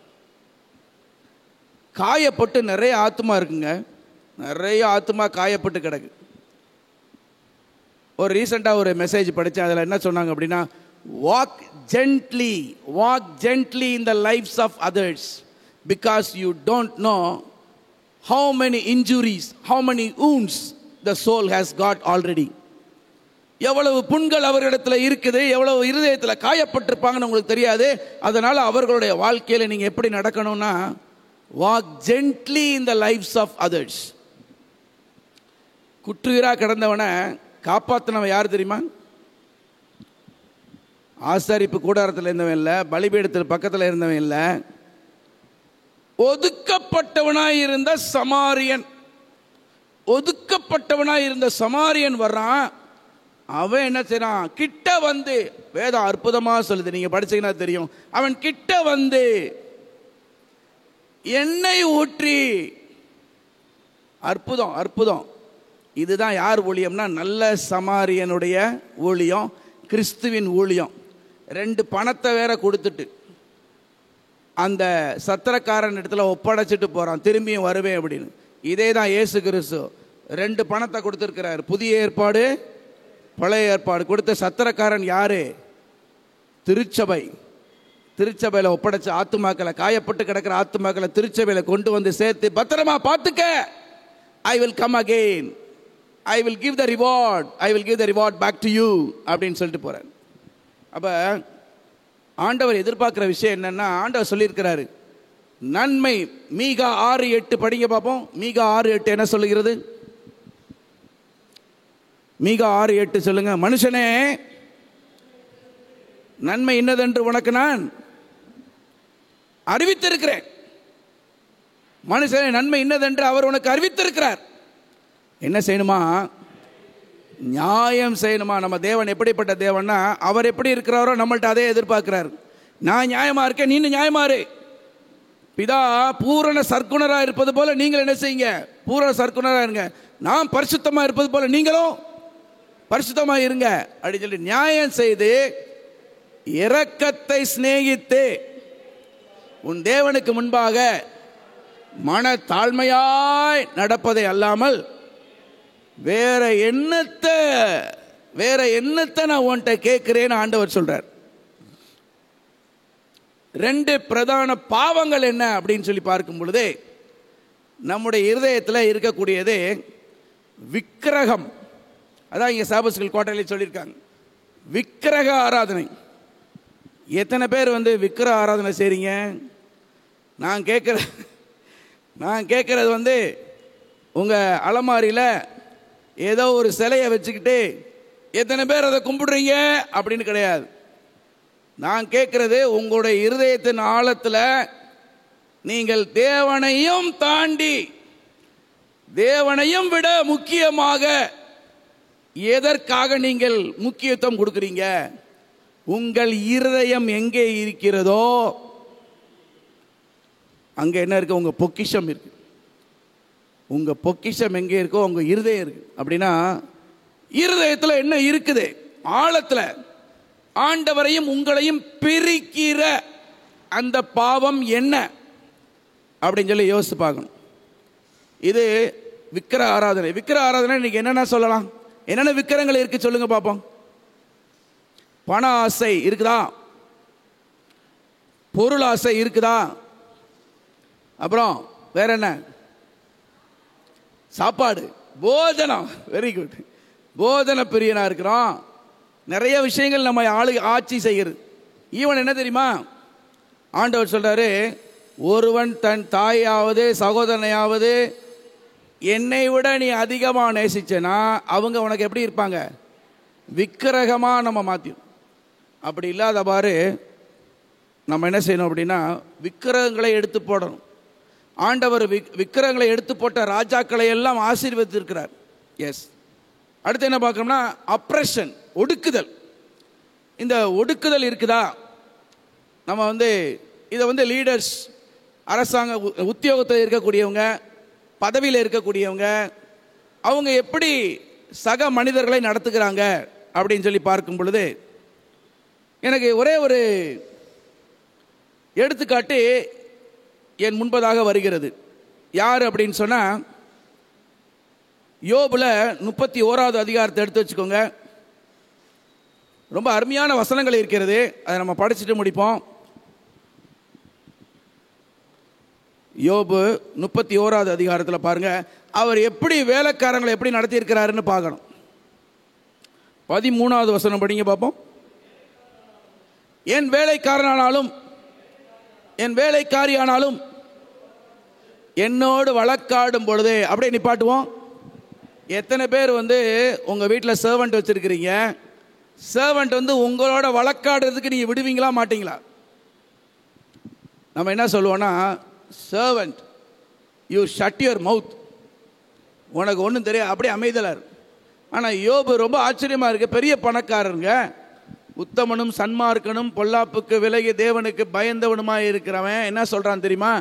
காயப்பட்டு நிறைய ஆத்மா இருக்குங்க, நிறைய ஆத்மா காயப்பட்டு கிடக்கு. ஒரு ரீசெண்டாக ஒரு மெசேஜ் படித்தேன். அதில் என்ன சொன்னாங்க அப்படின்னா, walk gently in the lives of others because you don't know how many injuries, how many wounds the soul has got already. எவ்வளவு புண்கள் அவர்களிடத்தில் இருக்குது, எவ்வளவு இருதயத்தில் காயப்பட்டிருப்பாங்கன்னு உங்களுக்கு தெரியாது. அதனால அவர்களுடைய வாழ்க்கையில் நீங்கள் எப்படி நடக்கணும்னா, walk gently in the lives of others. குற்றுயிரா கிடந்தவனை காப்பாற்றினவன் யார் தெரியுமா? ஆசாரிப்பு கூடாரத்தில் இருந்தவன் இல்லை, பலிபீடத்தில் பக்கத்தில் இருந்தவன் இல்லை, ஒதுக்கப்பட்டவனாய் இருந்த சமாரியன் வர்றான். அவன் என்ன செய்யறான்? கிட்ட வந்து, வேதம் அற்புதமா சொல்லுது, நீங்க படிச்சீங்கன்னா தெரியும். அவன் கிட்ட வந்து எண்ணெய் ஊற்றி அற்புதம், அற்புதம். இதுதான் யார் ஊழியம்னா, நல்ல சமாரியனுடைய ஊழியம், கிறிஸ்துவின் ஊழியம். 2 பணத்தை வேற கொடுத்துட்டு அந்த சத்திரக்காரன் இடத்துல ஒப்படைச்சிட்டு போகிறான், திரும்பியும் வருவேன் அப்படின்னு. இதே தான் இயேசு கிறிஸ்து 2 பணத்தை கொடுத்துருக்கிறார். புதிய ஏற்பாடு, பழைய ஏற்பாடு கொடுத்த சத்திரக்காரன் யாரு? திருச்சபை. திருச்சபையில் ஒப்படைச்ச ஆத்துமாக்களை, காயப்பட்டு கிடக்கிற ஆத்துமாக்களை திருச்சபையில் கொண்டு வந்து சேர்த்து, பத்திரமா பார்த்துக்க, I will come again, I will give the reward, I will give the reward back to you அப்படின்னு சொல்லிட்டு போகிறார். அப்போ ஆண்டவர் எதிர்பார்க்குற விஷயம் என்னன்னா, ஆண்டவர் சொல்லியிருக்கிறாரு நன்மை. மீகா 6:8 படிங்க பார்ப்போம். மீகா 6:8 என்ன சொல்லுகிறது? மீகா 6:8 சொல்லுங்க. மனுஷனே, நன்மை இன்னதென்று உனக்கு நான் அறிவித்திருக்கிறேன். மனுஷனே, நன்மை இன்னதென்று அவர் உனக்கு அறிவித்திருக்கிறார். என்ன செய்யணுமா? நியாயம் செய்யணுமா? நம்ம தேவன் எப்படிப்பட்ட தேவன்னா, அவர் எப்படி இருக்கிறாரோ நம்மள்ட்ட அதே எதிர்பார்க்கிறார். நான் நியாயமா இருக்கேன், நீ நியாயமா இரு. பிதா பூரண சர்க்குணராக இருப்பது போல நீங்கள் என்ன செய்யுங்க? பூரண சர்க்குணராக இருங்க. நான் பரிசுத்தமாக இருப்பது போல நீங்களும் பரிசுத்தமாக இருங்க அப்படின்னு சொல்லி நியாயம் செய்து, இரக்கத்தை சிநேகித்து, உன் தேவனுக்கு முன்பாக மன தாழ்மையாய் நடப்பதை அல்லாமல் வேற என்னத்தை நான் உன்கிட்ட கேட்கிறேன்னு ஆண்டவர் சொல்றார். 2 பிரதான பாவங்கள் என்ன அப்படின்னு சொல்லி பார்க்கும் பொழுது, நம்முடைய இருதயத்தில் இருக்கக்கூடியது விக்கிரகம். அதான் இங்கே சாபத் ஸ்கூல் கோட்டையில் சொல்லியிருக்காங்க, விக்கிரக ஆராதனை. எத்தனை பேர் விக்கிரக ஆராதனை செய்றீங்க? நான் கேட்கறது உங்கள் அலமாரியில் ஏதோ ஒரு சிலையை வச்சுக்கிட்டு எத்தனை பேர் அதை கும்பிடுறீங்க அப்படின்னு கிடையாது. நான் கேட்கறது, உங்களுடைய இருதயத்தின் ஆழத்தில் நீங்கள் தேவனையும் தாண்டி, தேவனையும் விட முக்கியமாக எதற்காக நீங்கள் முக்கியத்துவம் கொடுக்குறீங்க? உங்கள் இருதயம் எங்கே இருக்கிறதோ அங்கே என்ன இருக்கு? உங்கள் பொக்கிஷம் இருக்கு. உங்கள் பொக்கிஷம் எங்கே இருக்கோ உங்கள் இருதயம் இருக்கு. அப்படின்னா இருதயத்தில் என்ன இருக்குது? ஆழத்தில் ஆண்டவரையும் உங்களையும் பிரிக்கிற அந்த பாவம் என்ன அப்படின்னு சொல்லி யோசித்து பார்க்கணும். இது விக்கிர ஆராதனை. விக்கிர ஆராதனை இன்னைக்கு என்னென்ன சொல்லலாம்? என்னென்ன விக்கிரங்கள் இருக்கு சொல்லுங்க பார்ப்போம். பண ஆசை இருக்குதா? பொருள் ஆசை இருக்குதா? அப்புறம் வேற என்ன? சாப்பாடு, போஜனம். Very good. போஜன பிரியனா இருக்கிறோம். நிறைய விஷயங்கள் நம்ம ஆட்சி செய்கிறது. ஈவன் என்ன தெரியுமா? ஆண்டவர் சொல்றாரு, ஒருவன் தன் தாயாவது சகோதரனையாவது என்னை விட நீ அதிகமாக நேசிச்சனா அவங்க உனக்கு எப்படி இருப்பாங்க? விக்கிரகமாக நம்ம மாற்றிடும். அப்படி இல்லாத பாரு நம்ம என்ன செய்யணும் அப்படின்னா, விக்கிரகங்களை எடுத்து போடணும். ஆண்டவர் விக்கிரகங்களை எடுத்து போட்ட ராஜாக்களை எல்லாம் ஆசீர்வதித்திருக்கிறார். எஸ். அடுத்து என்ன பார்க்கணும்னா, அப்ரெஷன், ஒடுக்குதல். இந்த ஒடுக்குதல் இருக்குதா? நம்ம இதை லீடர்ஸ், அரசாங்க உத்தியோகத்தில் இருக்கக்கூடியவங்க, பதவியில் இருக்கக்கூடியவங்க, அவங்க எப்படி சக மனிதர்களை நடத்துகிறாங்க அப்படின்னு சொல்லி பார்க்கும் பொழுது எனக்கு ஒரே ஒரு எடுத்துக்காட்டு என் முன்பதாக வருகிறது. யார் அப்படின்னு சொன்னால், யோபுல 31வது அதிகாரத்தை எடுத்து வச்சுக்கோங்க. ரொம்ப அருமையான வசனங்கள் இருக்கிறது. அதை நம்ம படிச்சுட்டு முடிப்போம். யோபு 31வது அதிகாரத்தில் பாருங்க, அவர் எப்படி வேலைக்காரங்களை எப்படி நடத்தி இருக்கிறாருன்னு பார்க்கணும். 13வது வசனம் படிங்க பார்ப்போம். என் வேலைக்காரனானாலும் என் வேலைக்காரியானாலும் என்னோடு வழக்காடும் பொழுது, அப்படியே நிப்பாட்டுவோம். எத்தனை பேர் உங்க வீட்டில் சர்வெண்ட் வச்சிருக்கிறீங்க? சர்வெண்ட் உங்களோட வழக்காடுறதுக்கு நீங்க விடுவீங்களா மாட்டீங்களா? நம்ம என்ன சொல்லுவோம்னா, servant you shut your mouth, உனக்கு ஒன்றும் தெரியாது, அப்படியே அமைதலார். ஆனால் யோபு ரொம்ப ஆச்சரியமாக இருக்கு. பெரிய பணக்காரருங்க, உத்தமனும் சன்மார்க்கனும் பொல்லாப்புக்கு விலகி தேவனுக்கு பயந்தவனுமாய் இருக்கிறவன் என்ன சொல்றான் தெரியுமா?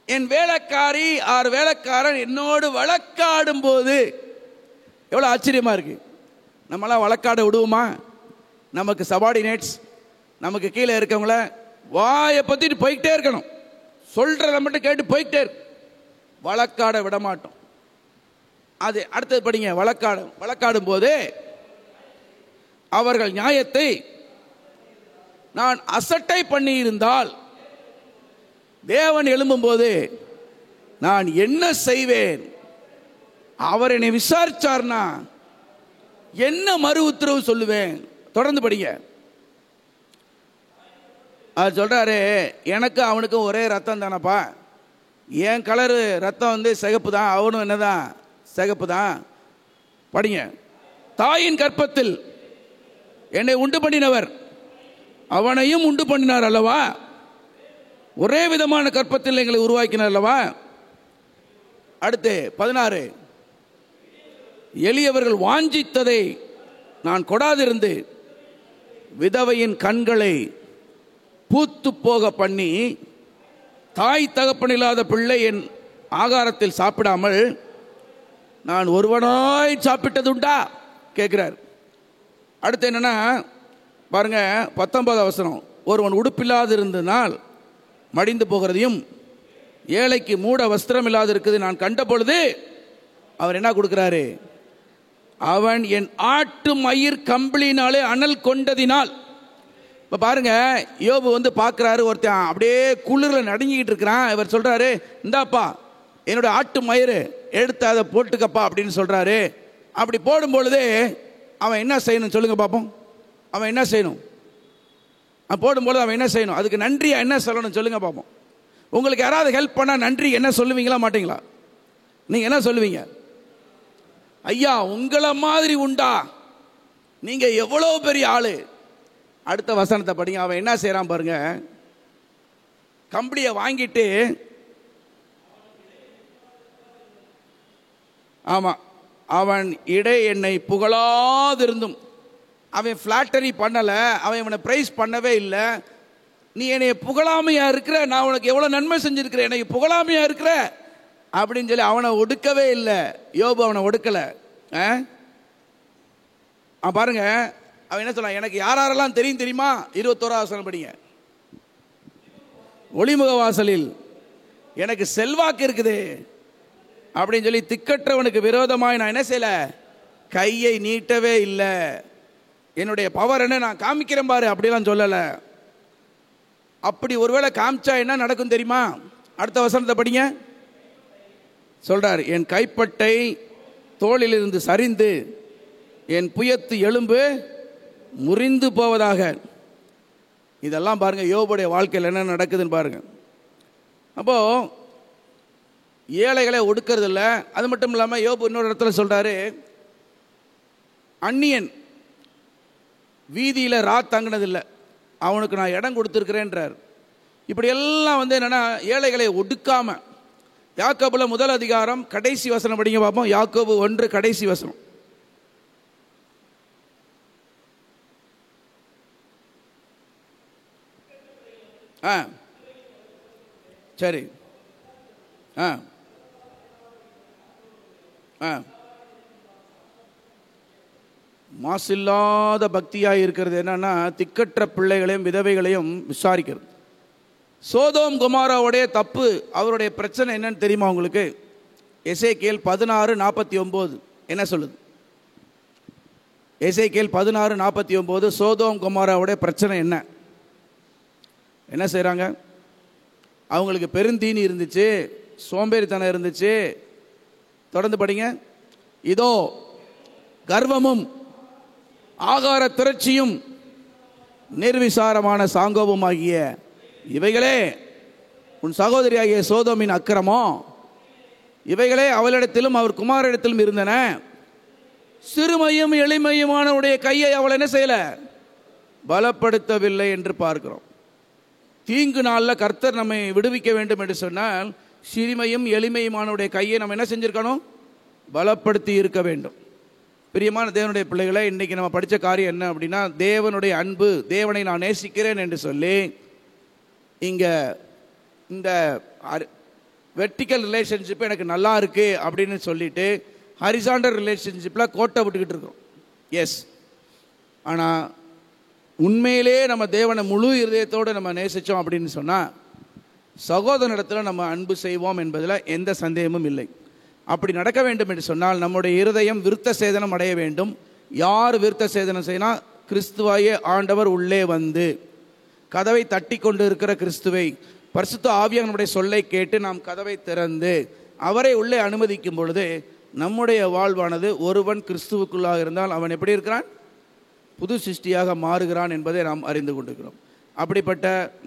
என் வேலைக்காரி ஆறு வேலைக்காரன் என்னோடு வழக்காடும் போது, எவ்வளோ ஆச்சரியமாக இருக்கு. நம்மளாம் வழக்காட விடுவோமா? நமக்கு சபார்டினேட்ஸ், நமக்கு கீழே இருக்கவங்கள வாயை பற்றிட்டு போய்கிட்டே இருக்கணும், சொல்கிறத மட்டும் கேட்டு போய்கிட்டே இருக்கு, வழக்காட விட மாட்டோம். அது அடுத்தது படிங்க. வழக்காடும் போது அவர்கள் நியாயத்தை நான் அசட்டை பண்ணி இருந்தால் தேவன் எழும்பும் போது நான் என்ன செய்வேன்? அவர் என்னை விசாரிச்சார்னா என்ன மறு உத்தரவு சொல்லுவேன்? தொடர்ந்து படிங்க. அது சொல்றாரு, எனக்கு அவனுக்கும் ஒரே ரத்தம் தானப்பா, என் கலரு ரத்தம் சிகப்பு தான், அவனும் என்னதான் சிகப்பு தான். படிங்க. தாயின் கற்பத்தில் என்னை உண்டு பண்ணினவர் அவனையும் உண்டு பண்ணினார் அல்லவா? ஒரே விதமான கற்பத்தில் எங்களை உருவாக்கினார் அல்லவா? அடுத்து 16, எளியவர்கள் வாஞ்சித்ததை நான் கொடாதிருந்து விதவையின் கண்களை பூத்து போக பண்ணி, தாய் தகப்பன் இல்லாத பிள்ளை என் ஆகாரத்தில் சாப்பிடாமல் நான் ஒருவனாய் சாப்பிட்டதுண்டா கேட்கிறார். அடுத்து என்னன்னா பாருங்க, 19 வசனம். ஒருவன் உடுப்பில்லாது இருந்தனால் மடிந்து போகிறதையும் ஏழைக்கு மூட வஸ்திரம் இல்லாது இருக்குது நான் கண்ட பொழுது அவர் என்ன கொடுக்கிறாரு? அவன் என் ஆட்டு மயிர் கம்பளினாலே அனல் கொண்டதினால். இப்போ பாருங்க, யோபு பார்க்குறாரு, ஒருத்தன் அப்படியே குளிரில் நடுங்கிக்கிட்டு இருக்கிறான். இவர் சொல்கிறாரு, இந்தாப்பா என்னோட ஆட்டு மயிறு எடுத்து அதை போட்டுக்கப்பா அப்படின்னு சொல்கிறாரு. அப்படி போடும் பொழுது அவன் என்ன செய்யணும் சொல்லுங்க பார்ப்போம்? அவன் என்ன செய்யணும்? போடும்போது அவன் என்ன செய்யணும்? அதுக்கு நன்றியா என்ன சொல்லணும் சொல்லுங்க பார்ப்போம்? உங்களுக்கு யாராவது ஹெல்ப் பண்ணால் நன்றி என்ன சொல்லுவீங்களா மாட்டீங்களா? நீங்கள் என்ன சொல்லுவீங்க? ஐயா உங்களை மாதிரி உண்டா, நீங்க எவ்வளோ பெரிய ஆளு. அடுத்த வசனத்தை படிங்க. அவன் என்ன செய்யறான் பாருங்க. கம்பளியை வாங்கிட்டு, ஆமா, அவன் இடை என்னை புகழாதிருந்தும், அவன் ஃபிளாட்டரி பண்ணல, அவன் இவனை பிரைஸ் பண்ணவே இல்லை. நீ என்னை புகழாமையா இருக்கிற, நான் உனக்கு எவ்வளவு நன்மை செஞ்சிருக்கிறேன், எனக்கு புகழாமையா இருக்கிற அப்படின்னு சொல்லி அவனை ஒடுக்கவே இல்லை. யோபு அவனை ஒடுக்கல. பாருங்க, அவன் என்ன சொல்றான்? எனக்கு யாரெல்லாம் தெரியும் தெரியுமா? 21 வசனம் படிங்க. ஒளிமுக வாசலில் எனக்கு செல்வாக்கு இருக்குது அப்படின்னு சொல்லி திக்கற்றவனுக்கு விரோதமாய் நான் என்ன செய்யல? கையை நீட்டவே இல்லை. என்னுடைய பவர் என்ன நான் காமிக்கிறேன் பாரு அப்படிலாம் சொல்லல. அப்படி ஒருவேளை காமிச்சா என்ன நடக்கும் தெரியுமா? அடுத்த வசனத்தை படிங்க. சொல்றார், என் கைப்பட்டை தோளிலிருந்து சரிந்து என் புயத்து எலும்பு முறிந்து போவதாக. இதெல்லாம் பாருங்க யோபுடைய வாழ்க்கையில் என்ன நடக்குதுன்னு பாருங்க. அப்போ ஏழைகளை ஒடுக்கிறது இல்லை. அது மட்டும் இல்லாமல் யோபு இன்னொரு இடத்துல சொல்றாரு, அந்நியன் வீதியில் தங்கினதில்லை, அவனுக்கு நான் இடம் கொடுத்துருக்கிறேன்றார். இப்படி எல்லாம் என்னன்னா ஏழைகளை ஒடுக்காம. யாக்கோபுல 1 அதிகாரம் கடைசி வசனம் படிங்க பார்ப்போம். யாக்கோபு 1 கடைசி வசனம். சரி. மாசில்லாத பக்தியாக இருக்கிறது என்னன்னா திக்கற்ற பிள்ளைகளையும் விதவைகளையும் விசாரிக்கிறது. சோதோம் கொமோராவுடைய தப்பு, அவருடைய பிரச்சனை என்னன்னு தெரியுமா உங்களுக்கு? எசேக்கியேல் 16:49 என்ன சொல்லுது? எசேக்கியேல் 16:49 சோதோம் கொமோராவுடைய பிரச்சனை என்ன செய்கிறாங்க? அவங்களுக்கு பெருந்தீனி இருந்துச்சு, சோம்பேறித்தனம் இருந்துச்சு. தொடர்ந்து படிங்க. இதோ கர்வமும் ஆகார திரட்சியும் நிர்விசாரமான சாங்கோபம் ஆகிய இவைகளே உன் சகோதரியாகிய சோதோமின் அக்கிரமோ, இவைகளே அவளிடத்திலும் அவர் குமாரிடத்திலும் இருந்தன. சிறுமையும் எளிமையுமானவுடைய கையை அவள் என்ன செய்யல? பலப்படுத்தவில்லை என்று பார்க்கிறோம். தீங்கு நாளில் கர்த்தர் நம்மை விடுவிக்க வேண்டும் என்று சொன்னால் சிறுமையும் எளிமையுமானவுடைய கையை நம்ம என்ன செஞ்சிருக்கணும்? பலப்படுத்தி இருக்க வேண்டும். பிரியமான தேவனுடைய பிள்ளைகளை, இன்னைக்கு நம்ம படித்த காரியம் என்ன அப்படின்னா, தேவனுடைய அன்பு, தேவனை நான் நேசிக்கிறேன் என்று சொல்லி இங்கே இந்த வெர்டிக்கல் ரிலேஷன்ஷிப் எனக்கு நல்லா இருக்குது அப்படின்னு சொல்லிட்டு ஹரிசாண்டல் ரிலேஷன்ஷிப்பில் கோட்டை விட்டுக்கிட்டு இருக்கோம். எஸ், ஆனால் உண்மையிலே நம்ம தேவனை முழு இருதயத்தோடு நம்ம நேசித்தோம் அப்படின்னு சொன்னால் சகோதரனிடத்தில் நம்ம அன்பு செய்வோம் என்பதில் எந்த சந்தேகமும் இல்லை. அப்படி நடக்க வேண்டும் என்று சொன்னால் நம்முடைய இருதயம் விருத்த சேதனம் அடைய வேண்டும். யார் விருத்த சேதனம் செய்யணும்? கிறிஸ்துவாயே ஆண்டவர் உள்ளே வந்து கதவை தட்டி கொண்டு இருக்கிற கிறிஸ்துவை, பரிசுத்த ஆவியானவருடைய சொல்லை கேட்டு நாம் கதவை திறந்து அவரை உள்ளே அனுமதிக்கும் பொழுது நம்முடைய வாழ்வானது, ஒருவன் கிறிஸ்துவுக்குள்ளாக இருந்தால் அவன் எப்படி இருக்கிறான்? புது சிருஷ்டியாக மாறுகிறான் என்பதை நாம் அறிந்து கொண்டிருக்கிறோம். அப்படிப்பட்ட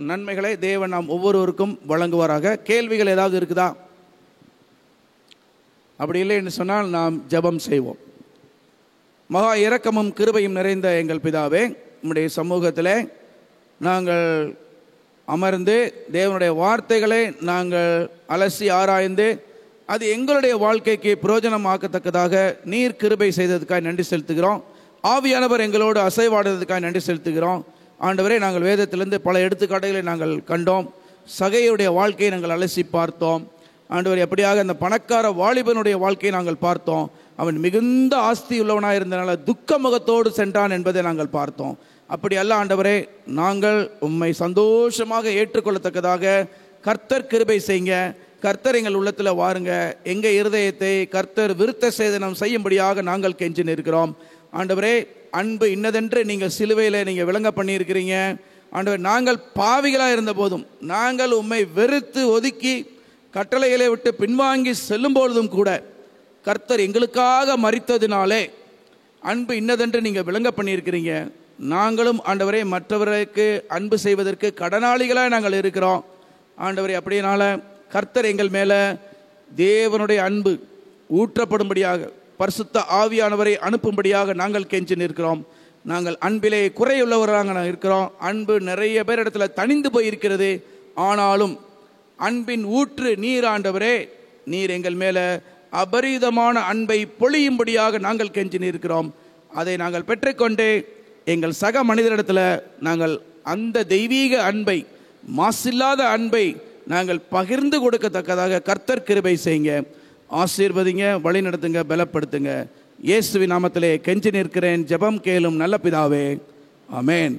நன்மைகளை தேவன் நாம் ஒவ்வொருவருக்கும் வழங்குவாராக. கேள்விகள் ஏதாவது இருக்குதா? அப்படி இல்லை என்று சொன்னால் நாம் ஜெபம் செய்வோம். மகா இரக்கமும் கிருபையும் நிறைந்த எங்கள் பிதாவே, நம்முடைய சமூகத்தில் நாங்கள் அமர்ந்து தேவனுடைய வார்த்தைகளை நாங்கள் அலசி ஆராய்ந்து அது எங்களுடைய வாழ்க்கைக்கு பிரயோஜனமாக்கத்தக்கதாக நீர் கிருபை செய்ததுக்காக நன்றி செலுத்துகிறோம். ஆவியானவர் எங்களோடு அசைவாடுறதுக்காக நன்றி செலுத்துகிறோம். ஆண்டவரே, நாங்கள் வேதத்திலிருந்து பல எடுத்துக்காட்டுகளை நாங்கள் கண்டோம். சகையுடைய வாழ்க்கையை நாங்கள் அலசி பார்த்தோம். ஆண்டவர், எப்படியாக அந்த பணக்கார வாலிபனுடைய வாழ்க்கையை நாங்கள் பார்த்தோம். அவன் மிகுந்த ஆஸ்தி உள்ளவனாக இருந்தனால துக்க முகத்தோடு சென்றான் என்பதை நாங்கள் பார்த்தோம். அப்படி அல்ல ஆண்டவரே, நாங்கள் உம்மை சந்தோஷமாக ஏற்றுக்கொள்ளத்தக்கதாக கர்த்தர் கிருபை செய்யுங்க. கர்த்தர் எங்கள் உள்ளத்தில் வாருங்க. எங்கள் இருதயத்தை கர்த்தர் விருத்த சேதனம் செய்யும்படியாக நாங்கள் கெஞ்சி நிற்கிறோம். ஆண்டவரே, அன்பு இன்னதென்று நீங்கள் சிலுவையில் நீங்கள் விளங்க பண்ணியிருக்கிறீங்க. ஆண்டவர், நாங்கள் பாவிகளாக இருந்த போதும், நாங்கள் உம்மை வெறுத்து ஒதுக்கி கட்டளைகளை விட்டு பின்வாங்கி செல்லும் பொழுதும் கூட கர்த்தர் எங்களுக்காக மரித்ததினாலே அன்பு இன்னதென்று நீங்கள் விளங்க பண்ணியிருக்கிறீங்க. நாங்களும் ஆண்டவரே மற்றவர்களுக்கு அன்பு செய்வதற்கு கடனாளிகளாக நாங்கள் இருக்கிறோம். ஆண்டவரே, அப்படினால கர்த்தர் எங்கள் மேலே தேவனுடைய அன்பு ஊற்றப்படும்படியாக பரிசுத்த ஆவியானவரை அனுப்பும்படியாக நாங்கள் கெஞ்சி நிற்கிறோம். நாங்கள் அன்பிலே குறையுள்ளவராக இருக்கிறோம். அன்பு நிறைய பேர் இடத்துல தணிந்து போயிருக்கிறது. ஆனாலும் அன்பின் ஊற்று நீர் ஆண்டவரே, நீர் எங்கள் மேலே அபரீதமான அன்பை பொழியும்படியாக நாங்கள் கெஞ்சி நிற்கிறோம். அதை நாங்கள் பெற்றுக்கொண்டு எங்கள் சக மனிதரிடத்தில் நாங்கள் அந்த தெய்வீக அன்பை, மாசில்லாத அன்பை நாங்கள் பகிர்ந்து கொடுக்கத்தக்கதாக கர்த்தர் கிருபை செய்யுங்க. ஆசீர்வதிங்க, வழி நடத்துங்க, பலப்படுத்துங்க. இயேசுவின் நாமத்திலே கெஞ்சி நிற்கிறேன். ஜெபம் கேளும் நல்ல பிதாவே, ஆமென்.